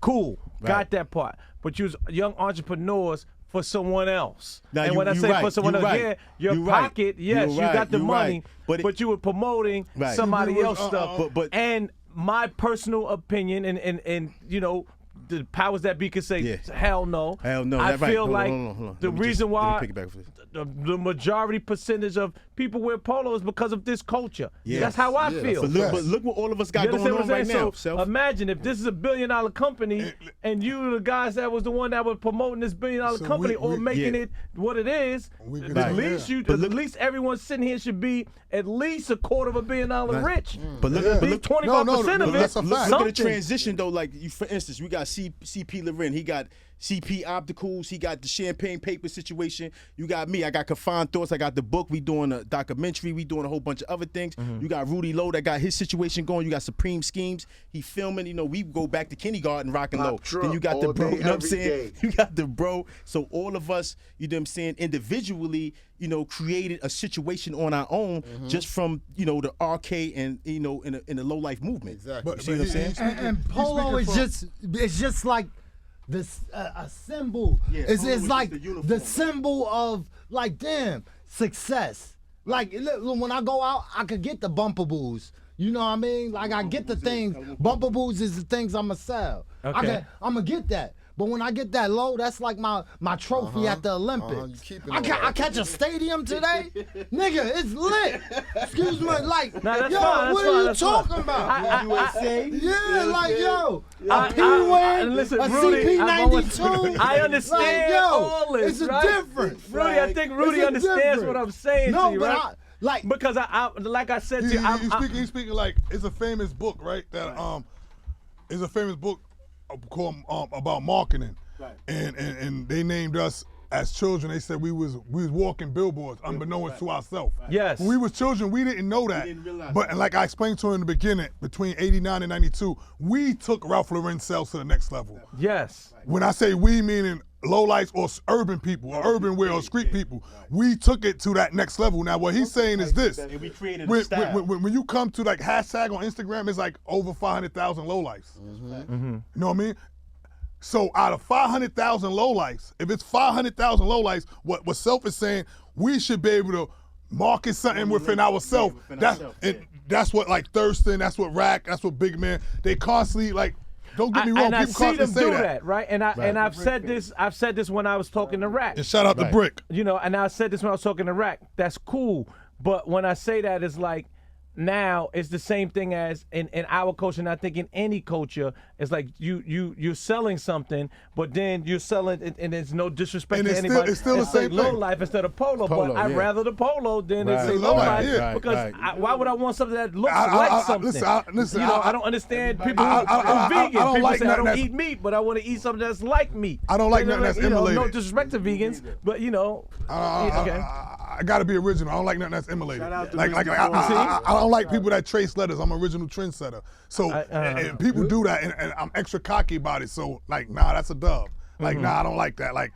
Cool, Right. got that part. But you was young entrepreneurs for someone else. Now, and you- when I you say right, for someone you else, right, yeah, your you right, pocket, yes, you you right, got the you money, right. But you were promoting Right. somebody You else was, stuff. but- And my personal opinion, and you know, the powers that be could say, Yeah. hell no. Hell no. I That's right. feel Hold on, like hold on. the Let me reason let me why pick it back for this. the majority percentage of people wear polo is because of this culture. Yes. That's how I Yeah, feel. But look what all of us got You going understand what on I'm right saying? now. So Self. imagine if this is $1 billion company and you the guys that was the one that was promoting this $1 billion So company we- or making yeah. it what it is. We could- At Right. least Yeah. at least everyone sitting here should be at least $250 million rich. But look, Yeah. but At least look, 25% no, of it. that's a fact. look at the something. transition though. Like you, for instance, we got CP Loren. He got CP Opticals. He got the champagne paper situation. You got me. I got Confined Thoughts. I got the book. We doing a documentary. We doing a whole bunch of other things. You got Rudy Lo that got his situation going. You got Supreme Schemes. He filming. You know, we go back to kindergarten rocking Pop low. truck Then you got the all bro. day, You know what I'm every saying? day. You got the bro. So all of us, you know what I'm saying, individually, you know, created a situation on our own just from, you know, the RK and, you know, in the low life movement. Exactly. You see what I'm saying? And polo is just like this a symbol. Yeah, it's polo is like just the uniform, the right? symbol of like damn success. Like look, when I go out, I could get the bumper boos. You know what I mean? Like I get the things. Bumper boos is the things I'ma sell. Okay. I'ma get that. But when I get that low, that's like my trophy at the Olympics. You keep it I on. catch a stadium today, nigga. It's lit. Excuse me, like Nah, that's yo, fine, that's what fine, are you that's fine. talking about? USA. Yeah, like yo, I- a P-Wing, listen, a Rudy, CP92. I understand like, yo, all this, it's right? a difference. Rudy, I think Rudy It's a understands difference. what I'm saying No, to you, but right? I like Because I like I said to you, He's speaking like it's a famous book, right? That is a famous book called about marketing. Right. And they named us as children. They said we was walking billboards unbeknownst to ourselves. Yes. When we was children, we didn't know that. didn't realize But that. and like I explained to him in the beginning, between '89 and '92, we took Ralph Lauren sales to the next level. yes. When I say we, meaning low lights or urban people or urban wear or street people, we took it to that next level. Now what he's saying is this: And we created a when, style. when you come to like hashtag on Instagram, it's like over 500,000 low lights. You know what I mean? So out of 500,000 low lights, if it's 500,000 low lights, what Self is saying, we should be able to market something within ourselves. within That's ourselves, and yeah. that's what like Thurston, that's what Rack, that's what Big Man. They constantly like. Don't get me wrong. And I People see them constantly do say that, right? And I've said this. I've said this when I was talking to Rack. And shout out to Right. Brick. You know, and I said this when I was talking to Rack. That's cool, but when I say that, it's like now it's the same thing as in our culture, and I think in any culture, it's like you're selling something, but then you're selling it, and there's no disrespect And to it's still- anybody. it's still the It's like same low thing. life instead of polo, Polo, but I'd yeah. rather the polo than Right. say It's low low life, life yeah. because Right. why would I want something that looks I- like something? listen, you know, I- I don't understand people who I- are vegan. I don't People like say I nothing don't that's- eat meat, but I want to eat something that's like meat. I don't like You know, nothing that's you know, No immolated. disrespect to vegans, but you know, okay. I gotta be original. I don't like nothing that's immolated. Shout out to Like Mr. I don't like people that trace letters. I'm an original trendsetter. So and people do that, and I'm extra cocky about it. So like, nah, that's a dub. Like, nah, I don't like that. Like,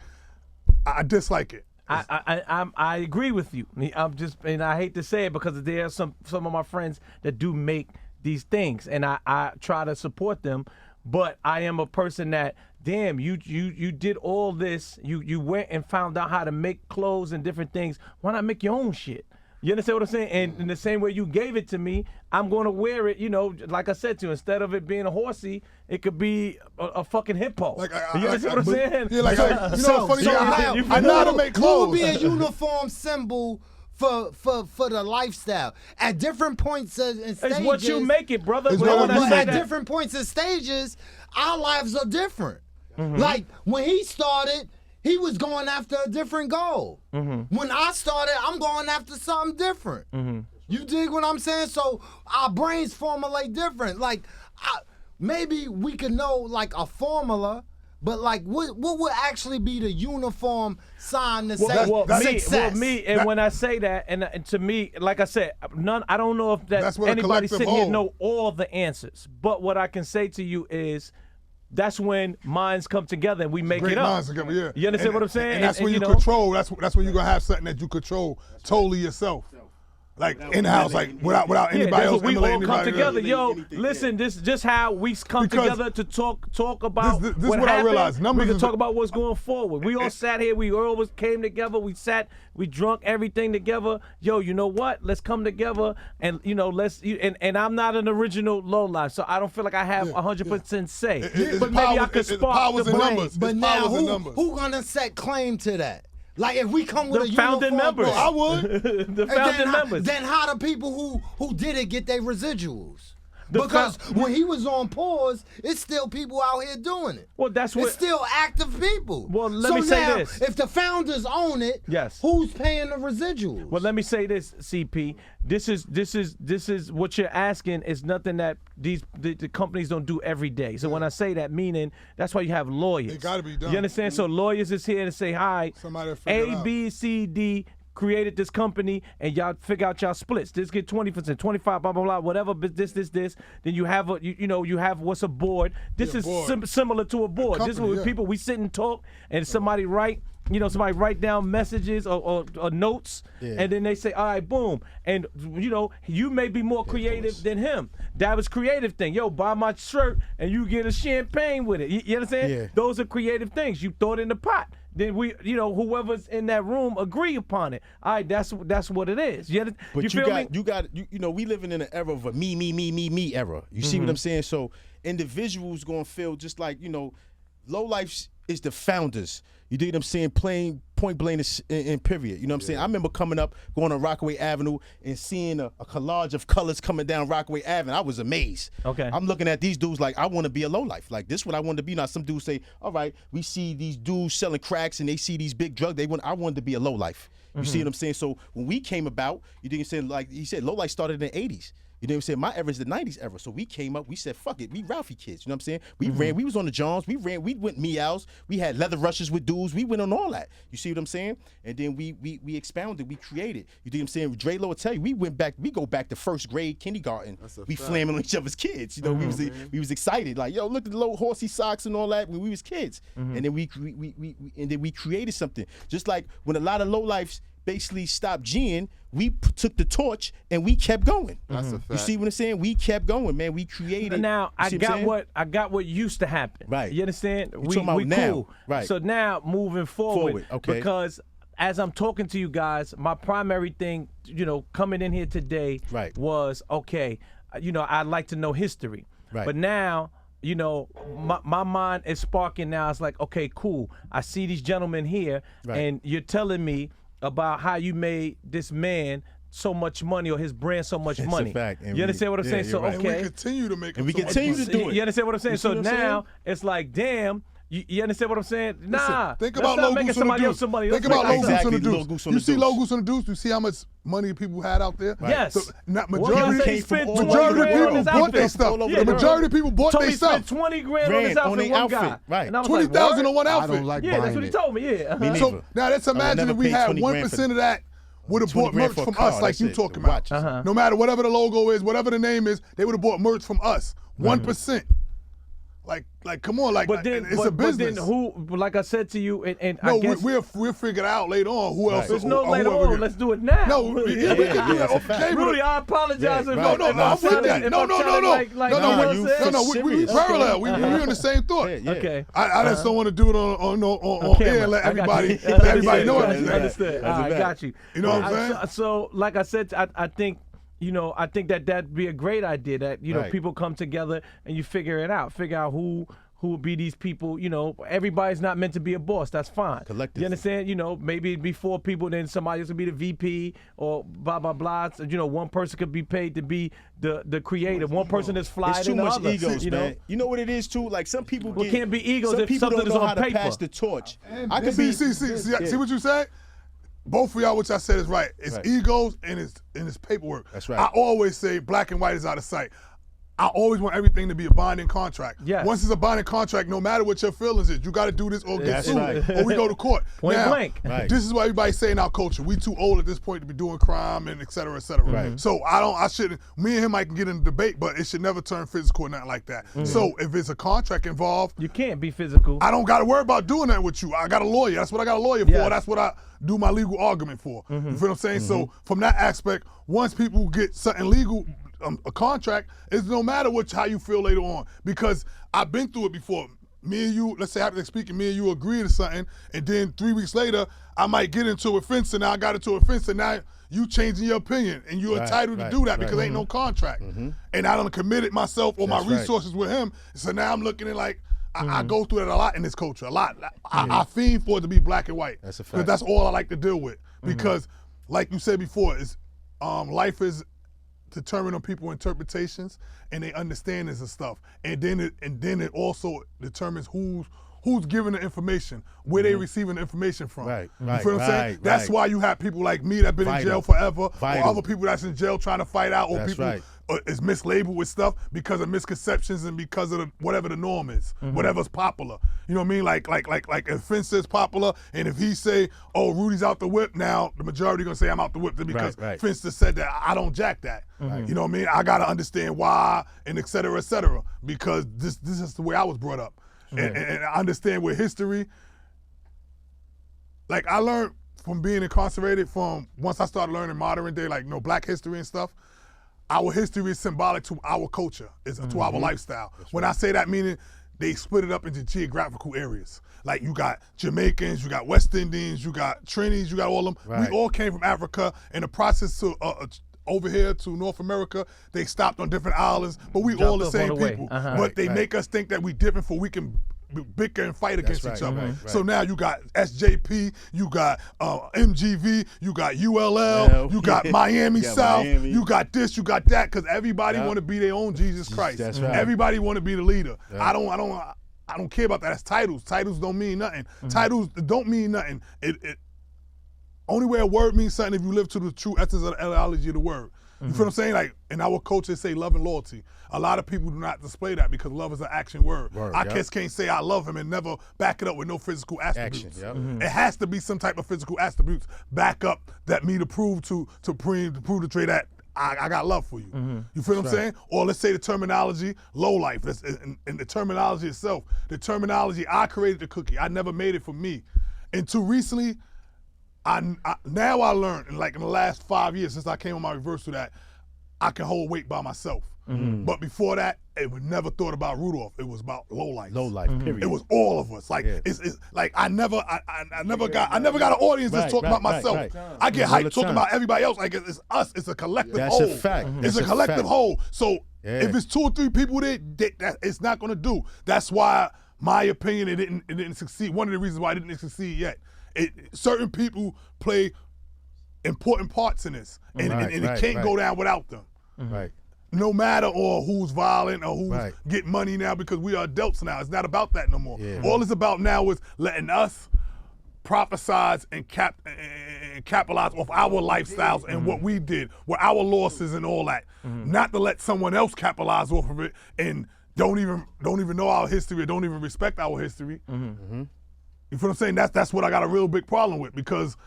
I dislike it. I agree with you. I'm just, and I hate to say it because there are some of my friends that do make these things, and I try to support them. But I am a person that, damn, you did all this. You went and found out how to make clothes and different things. Why not make your own shit? You understand what I'm saying? And in the same way you gave it to me, I'm going to wear it, you know, like I said to you, instead of it being a horsey, it could be a fucking hippo. Like, you understand what I'm saying? Yeah, like, you know what's funny? so I you know how to make What would clothes. be a uniform symbol for the lifestyle at different points and stages? It's what you make it, brother. It's When what I you But say at that- different points and stages, our lives are different. Mm-hmm. Like when he started, he was going after a different goal. Mm-hmm. When I started, I'm going after something different. You dig what I'm saying? So our brains formulate different. Like maybe we could know like a formula, but like what would actually be the uniform sign to say success? And when I say that, and to me, like I said, I don't know if That's what a anybody collective sitting here whole. know all the answers. But what I can say to you is, that's when minds come together and we make Great it up. minds together, yeah. You understand what I'm saying? And that's when you know, control. That's when you're gonna have something that you control totally yourself. Like in house, like without anybody that's else what we emulating all come anybody. together. Yeah. Yo, listen, this just how we come Because together to talk about this what what I happened. realized. Numbers We can is talk the- about what's going forward. We all sat here. We all came together. We drunk everything together. Yo, you know what? Let's come together and and I'm not an original low life, so I don't feel like I have 100% say. It's But maybe I powers- could it's spark powers the and brain. numbers. But It's now powers and numbers. who gonna set claim to that? Like if we come with The a founding uniform members. thing, I would. The and founding members. Then how the people who did it get their residuals? The Because fou- when he was on pause, it's still people out here doing it. Well, that's what. It's still active people. Well, let so me say now, this. If the founders own it, Yes. who's paying the residuals? Well, let me say this, CP. This is what you're asking is nothing that the companies don't do every day. So when I say that, meaning that's why you have lawyers. It gotta be done. You understand? So lawyers is here to say, hi, Somebody to figure it A, out. B, C, D created this company, and y'all figure out y'all splits. This get 20%, 25, blah blah blah, whatever. But this. Then you have you have what's a board. This Yeah, is board. similar to a board. This is company, where yeah. people we sit and talk, and somebody write down messages or notes, and then they say, all right, boom. And, you may be more creative than him. That was creative thing. Yo, buy my shirt, and you get a champagne with it. You understand? Yeah. Those are creative things. You throw it in the pot. Then whoever's in that room agree upon it. All right, that's what it is. But you feel me? we living in an era of a me era. You see what I'm saying? So individuals gonna feel just like, low life is the founders. You dig what I'm saying? Playing point blank in period. You know what I'm saying? I remember coming up, going on Rockaway Avenue and seeing a collage of colors coming down Rockaway Avenue. I was amazed. Okay. I'm looking at these dudes like, I want to be a low life. Like, this is what I want to be. Now, some dudes say, all right, we see these dudes selling cracks and they see these big drugs. I wanted to be a low life. You see what I'm saying? So when we came about, you dig what I'm saying? Like he said, low life started in the 80s. You know what I'm saying? My era is the 90s era. So we came up, we said, fuck it. We Ralphie kids. You know what I'm saying? We ran, we was on the Johns, we went meows, we had leather rushes with dudes, we went on all that. You see what I'm saying? And then we expounded, we created. You know what I'm saying? Dre Lo will tell you, we go back to first grade, kindergarten. We flamming on each other's kids. You know, we was excited. Like, yo, look at the little horsey socks and all that when we was kids. And then we created something. Just like when a lot of low lifes basically stopped G'ing, we took the torch and we kept going. That's a fact. You see what I'm saying? We kept going, man. We created. Now You I see got what used to happen. Right. You understand? talking about now. Cool. Right. So now moving forward, Okay. because as I'm talking to you guys, my primary thing, coming in here today, Right. was okay. I'd like to know history. Right. But now, my mind is sparking now. It's like, okay, cool. I see these gentlemen here, Right. and you're telling me about how you made this man so much money or his brand so much It's a money. fact, and You understand what I'm saying? you're So right. And we okay. continue to make And we so much continue money. to do it. You understand what I'm saying? You see So what I'm now saying? it's like, damn, you understand what I'm saying? Nah, Think let's about not Low make Goose it on the somebody else Deuce. somebody Think else. about Low Like Goose that. on the Exactly, Low Deuce. Goose on You the see Deuce. Low Goose on the Deuce? You see how much money people had out there? Yes. So, not What majority, y'all say he came from spent all 20 majority of grand on people his bought outfit? their stuff. All over The the majority of people bought Told me their he spent stuff. 20 grand on his Ran on outfit, their one outfit, guy. right. And I was like, 20,000 what? on one I outfit. don't like Yeah, buying that's what he it. told me, yeah. Me So neither. now let's I would imagine never if we pay had 20 grand for 1% of that would have 20 bought grand merch for a from car, us, like that's you it, talking the about. watches. No matter whatever the logo is, whatever the name is, they would have bought merch from us. 1%. Like, come on, like, But then, it's a business. But then who, like I said to you, and No, I guess we'll figure it out later on. Who else? there's or no later whoever on. get- Let's do it now. No, yeah, we can do that's a that. fact. Okay, Rudy, I apologize if right. No, if I'm I'm with sounding- that. if No, I'm no, sounding no. like, No, you know what I'm you saying? No, we serious. parallel. We Okay. on the same thought. Yeah, yeah. Okay. I just don't want to do it on camera. air and let I got everybody you. let everybody Understood. know That's everything. right. Understood. That's a I fact. got you. You know what I'm saying? So, like I said, I think. I think that'd be a great idea that, Right. people come together and you figure it out. Figure out who would be these people. Everybody's not meant to be a boss. That's fine. Collectively. You understand? Maybe it'd be 4 people, then somebody else would be the VP or blah, blah, blah. So, one person could be paid to be the creative. One person is fly It's too than the much other. egos, man. You know what it is too? Like, some people Well, it can't be egos some if people something don't is know on how to paper. pass the torch. I could be See what you said? Both of y'all, what y'all said is right. It's Right. egos and it's paperwork. That's right. I always say black and white is out of sight. I always want everything to be a binding contract. Yes. Once it's a binding contract, no matter what your feelings is, you got to do this or get That's sued, right. or we go to court. Point now, blank. Right. This is what everybody's saying in our culture. We too old at this point to be doing crime and et cetera, et cetera. Right. So I shouldn't. Me and him might can get in a debate, but it should never turn physical or nothing like that. So if it's a contract involved, You can't be physical. I don't got to worry about doing that with you. I got a lawyer. That's what I got a lawyer Yes. for. That's what I do my legal argument for. You feel what I'm saying? So from that aspect, once people get something legal, a contract, it's no matter how you feel later on, because I've been through it before. Me and you, let's say hypothetically speaking, me and you agree to something, and then 3 weeks later, I might get into a fence, and now I got into a fence, and now you changing your opinion, and you're entitled to do that because ain't no contract. And I done committed myself or my That's right. resources with him, so now I'm looking at like, I go through that a lot in this culture, a lot. I fiend for it to be black and white. That's a fact. Because that's all I like to deal with. Because, like you said before, is life is determined on people's interpretations and their understandings of stuff, and then it also determines who's giving the information, where they receiving the information from. Right, You right, feel what I'm saying? right, That's right. why you have people like me that been in Vital. jail forever, Vital. or other people that's in jail trying to fight out, or That's people right. is mislabeled with stuff because of misconceptions and because of whatever the norm is, whatever's popular. You know what I mean? Like if Fence is popular, and if he say, "Oh, Rudy's out the whip," now the majority gonna say I'm out the whip because Right, right. Fence just said that. I don't jack that. You know what I mean? I gotta understand why and et cetera, because this is the way I was brought up, and I understand with history. Like I learned from being incarcerated, from once I started learning modern day, like Black history and stuff. Our history is symbolic to our culture, to our lifestyle. When I say that, meaning they split it up into geographical areas. Like you got Jamaicans, you got West Indians, you got Trinis, you got all of them. Right. We all came from Africa. In the process to over here to North America, they stopped on different islands, but we all the off same on the way. people. Uh-huh. But they Right. make us think that we different, for we can bicker and fight against right, each other. right, So right. now you got SJP, you got MGV, you got ULL, you got Miami Yeah, South, Miami. you got this, you got that, because everybody Yep. want to be their own Jesus Christ. That's right. Everybody want to be the leader. Yeah. I don't care about that. That's titles. Titles don't mean nothing. Titles don't mean nothing. It only way a word means something if you live to the true essence of the etymology of the word. You feel what I'm saying? Like in our culture, say love and loyalty. A lot of people do not display that because love is an action word. I yep. just can't say I love him and never back it up with no physical attributes. Action, yep. It has to be some type of physical attributes back up that me to prove to the trade that I got love for you. You feel what I'm saying? Or let's say the terminology, low life. That's in the terminology itself. The terminology, I created the cookie. I never made it for me. Until recently, now I learned, in the last 5 years since I came on my reversal, that I can hold weight by myself. But before that, it was never thought about Rudolph. It was about low life. Low life, period. It was all of us. Like Yeah. it's like I never got an audience that's talking about myself. right. I get All the hyped talking time. about everybody else. Like it's us. It's a collective That's whole. a fact. It's That's a a collective fact. whole. So Yeah. if it's 2 or 3 people there, it's not gonna do. That's why my opinion it didn't succeed. One of the reasons why it didn't succeed yet. Certain people play important parts in this, and it can't go down without them. Right. No matter who's violent or who's Right. getting money now, because we are adults now. It's not about that no more. Yeah. All it's about now is letting us prophesize and capitalize off our lifestyles and what we did, with our losses and all that. Not to let someone else capitalize off of it and don't even know our history or don't even respect our history. You feel what I'm saying? That's what I got a real big problem with, because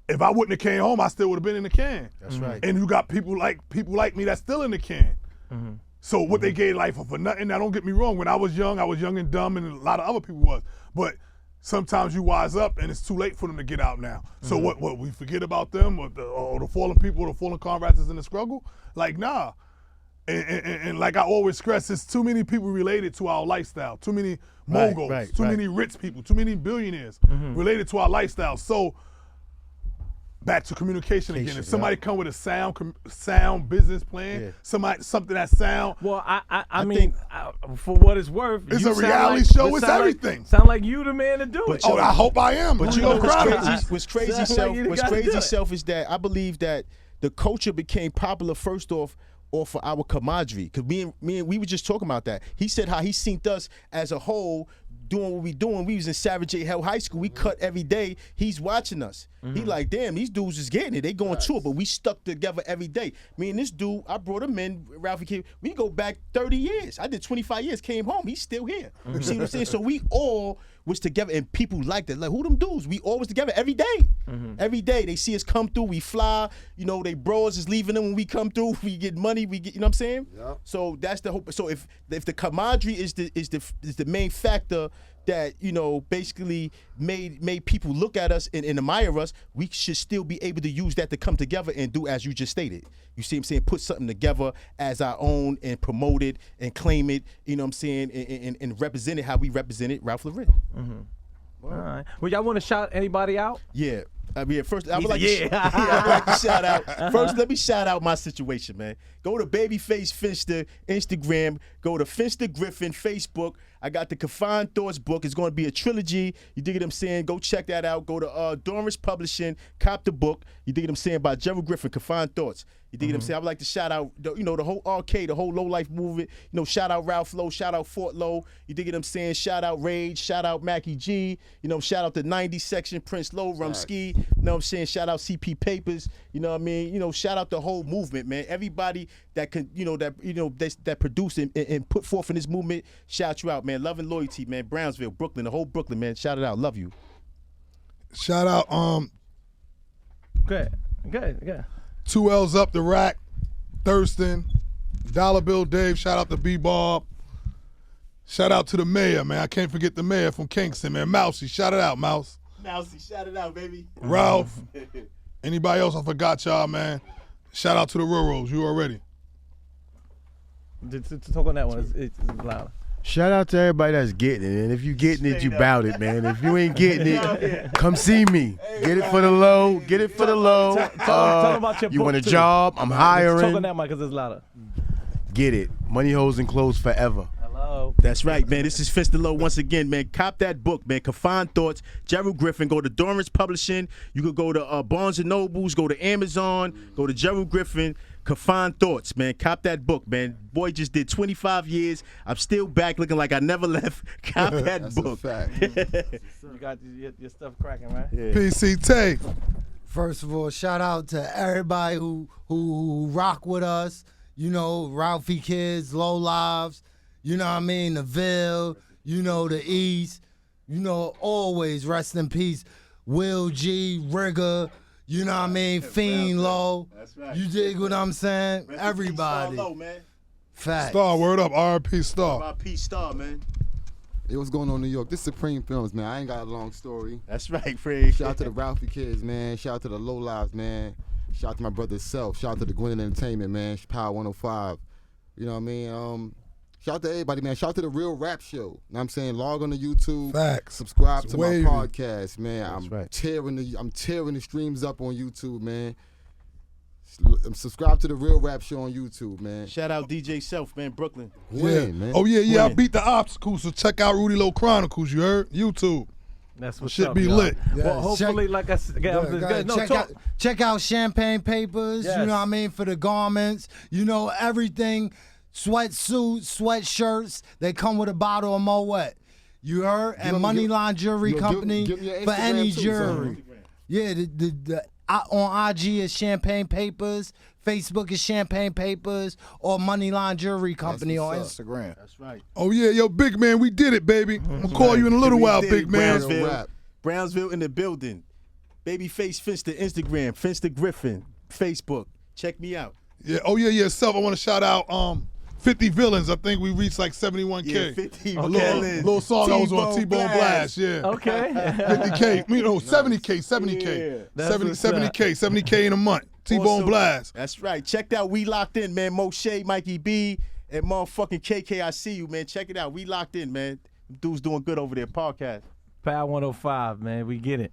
if I wouldn't have came home, I still would have been in the can. That's right. And you got people like me that's still in the can. So what they gave life for nothing. Now don't get me wrong. When I was young and dumb, and a lot of other people was. But sometimes you wise up, and it's too late for them to get out now. So what we forget about them, or the fallen people, the fallen comrades is in the struggle? Like nah. And like I always stress, there's too many people related to our lifestyle. Too many moguls. Too many rich people. Too many billionaires related to our lifestyle. So back to communication again. If somebody come with a sound business plan, something that sound. Well, I mean, for what it's worth, it's you a sound reality like- show. it It's sound everything. Sound like you the man to do it. Oh, I hope I am. But you know what's Proud of crazy? it. What's crazy, Sounds self? like you What's gotta do crazy, it. self, is that I believe that the culture became popular first off for our camaraderie. Because me and we were just talking about that. He said how he seen us as a whole doing what we doing. We was in Savage J. Hell High School. We cut every day. He's watching us. He like, damn, these dudes is getting it. They going to it, but we stuck together every day. Me and this dude, I brought him in, Ralphie Kid. We go back 30 years. I did 25 years, came home. He's still here. You see what I'm saying? So we all was together, and people liked it. Like, who them dudes? We all was together every day. Every day. They see us come through, we fly. You know, they bros is leaving them when we come through. We get money, we get, you know what I'm saying? Yep. So that's the hope. So if the camaraderie is the main factor that, you know, basically made people look at us and admire us, we should still be able to use that to come together and do as you just stated. You see what I'm saying? Put something together as our own and promote it and claim it, you know what I'm saying, and represent it how we represented Ralph Lauren. All right. Well, y'all want to shout anybody out? Yeah. I mean, first, I would like to shout out. First, let me shout out my situation, man. Go to Babyface Finster Instagram. Go to Finster Griffin Facebook. I got the Confined Thoughts book. It's going to be a trilogy. You dig what I'm saying? Go check that out. Go to Dorrance Publishing. Cop the book. You dig what I'm saying? By Gerald Griffin, Confined Thoughts. You dig what I'm saying? I would like to shout out, you know, the whole arcade, the whole low life movement. You know, shout out Ralph Lowe, shout out Fort Lowe. You dig what I'm saying? Shout out Rage, shout out Mackie G. You know, shout out the 90 section, Prince Lowe, Rumski. You know what I'm saying? Shout out CP Papers. You know what I mean? You know, shout out the whole movement, man. Everybody that can, that produce and put forth in this movement, shout you out, man. Love and loyalty, man. Brownsville, Brooklyn, the whole Brooklyn, man. Shout it out. Love you. Shout out Good. 2 L's up the rack, Thurston, Dollar Bill Dave, shout out to B-Bob. Shout out to the mayor, man. I can't forget the mayor from Kingston, man. Mousy, shout it out, Mouse. Mousy, shout it out, baby. Ralph. Anybody else I forgot y'all, man. Shout out to the Ruros, you already. To talk on that one, it's louder. Shout out to everybody that's getting it. And if you getting it, you bout it, man. If you ain't getting it, come see me. Get it for the low. Get it for the low. Tell about your you book, want a too. job? I'm Talk hiring. on that mic because it's louder. Get it. Money, hoes, and clothes forever. Hello. That's right, man. This is Finster Low once again, man. Cop that book, man. Confined Thoughts, Gerald Griffin. Go to Dorrance Publishing. You could go to Barnes & Nobles. Go to Amazon. Go to Gerald Griffin. Confined Thoughts, man. Cop that book, man. Boy just did 25 years. I'm still back looking like I never left. Cop that That's book. a fact. You got your stuff cracking, right? Yeah. PCT. First of all, shout out to everybody who rock with us. You know, Ralphie Kids, Low Lives. You know what I mean? The Ville. You know, the East. You know, always rest in peace. Will G, Rigger. You know what I mean? Fiend Low. That's right. You dig what I'm saying? Everybody. Star Low, man. Facts. Star, word up, RP Star. RP Star, man. Hey, what's going on in New York? This is Supreme Films, man. I ain't got a long story. That's right, Fred. Shout out to the Ralphie Kids, man. Shout out to the Low Lives, man. Shout out to my brother Self. Shout out to the Gwinnett Entertainment, man. Power 105. You know what I mean? Shout out to everybody, man. Shout out to the Real Rap Show. You know what I'm saying? Log on to YouTube. Facts. Subscribe It's to wavy. my podcast, man. That's right. I'm tearing the streams up on YouTube, man. Subscribe to the Real Rap Show on YouTube, man. Shout out DJ Self, man. Brooklyn. Win, man. Oh, yeah, I Win. beat the obstacles, so check out Rudy Lo Chronicles, you heard? YouTube. That's what's Shit up, be y'all. lit. Well, hopefully, like I said, Check out Champagne Papers. Yes. You know what I mean? For the garments. You know, everything. Sweatsuits, sweatshirts. They come with a bottle of Moet. You heard? And Moneyline Jewelry Company give me your for Instagram any too, jewelry. son. Yeah, on IG is Champagne Papers. Facebook is Champagne Papers or Moneyline Jewelry Company on what's Instagram. That's right. Oh, yeah, yo, big man, we did it, baby. I'm going to call you in a little We while, did big it, man. Brownsville. Rap. Brownsville in the building. Babyface Finster Instagram. Finster Griffin Facebook. Check me out. Yeah, oh, yeah, Self, I want to shout out 50 Villains. I think we reached like 71K. Yeah, 50 A Villains. little song I was on T-Bone Blast, yeah. Okay. 50K, you know, 70K. Yeah. That's what's up. 70K in a month. T-Bone Also, Blast. That's right. Check out We Locked In, man. Moshe, Mikey B, and motherfucking KK. I see you, man. Check it out. We Locked In, man. Dude's doing good over there. Podcast. Power 105, man. We get it.